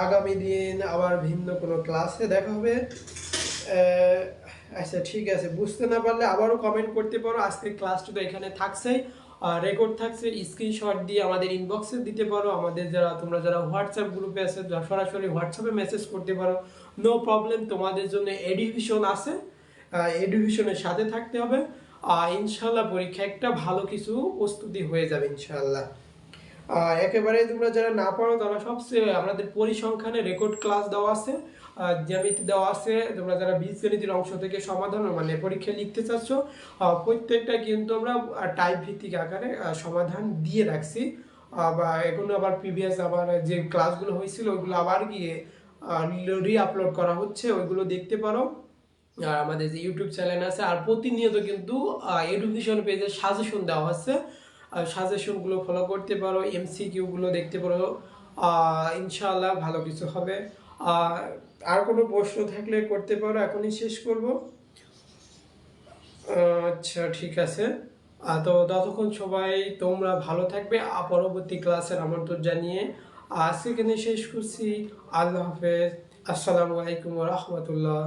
আগামী দিন আবার ভিন্ন কোনো ক্লাসে দেখা হবে। আচ্ছা ঠিক আছে, বুঝতে না পারলে আবারও কমেন্ট করতে পারো। আজকের ক্লাসটা তো এখানে থাকছে, রেকর্ড থাকছে, স্ক্রিনশট দিয়ে আমাদের ইনবক্সে দিতে পারো। আমাদের তোমরা যারা হোয়াটসঅ্যাপ গ্রুপে আছে, সরাসরি হোয়াটসঅ্যাপে মেসেজ করতে পারো, নো প্রবলেম। তোমাদের জন্য এডুভিশন আছে, এডুভিশনের সাথে থাকতে হবে। ইনশাল্লাহ পরীক্ষা একটা ভালো কিছু প্রস্তুতি হয়ে যাবে ইনশাল্লাহ। একেবারে তোমরা যারা না পারো, তারা সবচেয়ে আমাদের পরিসংখ্যানে রেকর্ড ক্লাস দেওয়া আছে, জ্যামিতি দেওয়া আছে। তোমরা যারা বীজগণিতের অংশ থেকে সমাধান মানে পরীক্ষা লিখতে চাচ্ছ, প্রত্যেকটা কিন্তু আমরা টাইপ ভিত্তিক আকারে সমাধান দিয়ে রাখছি। বা এগুলো আবার প্রিভিয়াস আবার যে ক্লাসগুলো হয়েছিল ওইগুলো আবার গিয়ে রি আপলোড করা হচ্ছে, ওইগুলো দেখতে পারো। আর আমাদের যে ইউটিউব চ্যানেল আছে, আর প্রতিনিয়ত কিন্তু এডুকেশন পেজে সাজেশন দেওয়া হচ্ছে, সাজেশনগুলো ফলো করতে পারো, এমসিকিউগুলো দেখতে পারো। ইনশাআল্লাহ ভালো কিছু হবে। আর কোনো প্রশ্ন থাকলে করতে পারো, এখনই শেষ করব। আচ্ছা ঠিক আছে। তো ততক্ষণ সবাই তোমরা ভালো থাকবে। পরবর্তী ক্লাসের আমন্ত্রণ জানিয়ে আজকে এখানে শেষ করছি। আল্লাহ হাফেজ। আসসালামু আলাইকুম ওয়া রাহমাতুল্লাহ।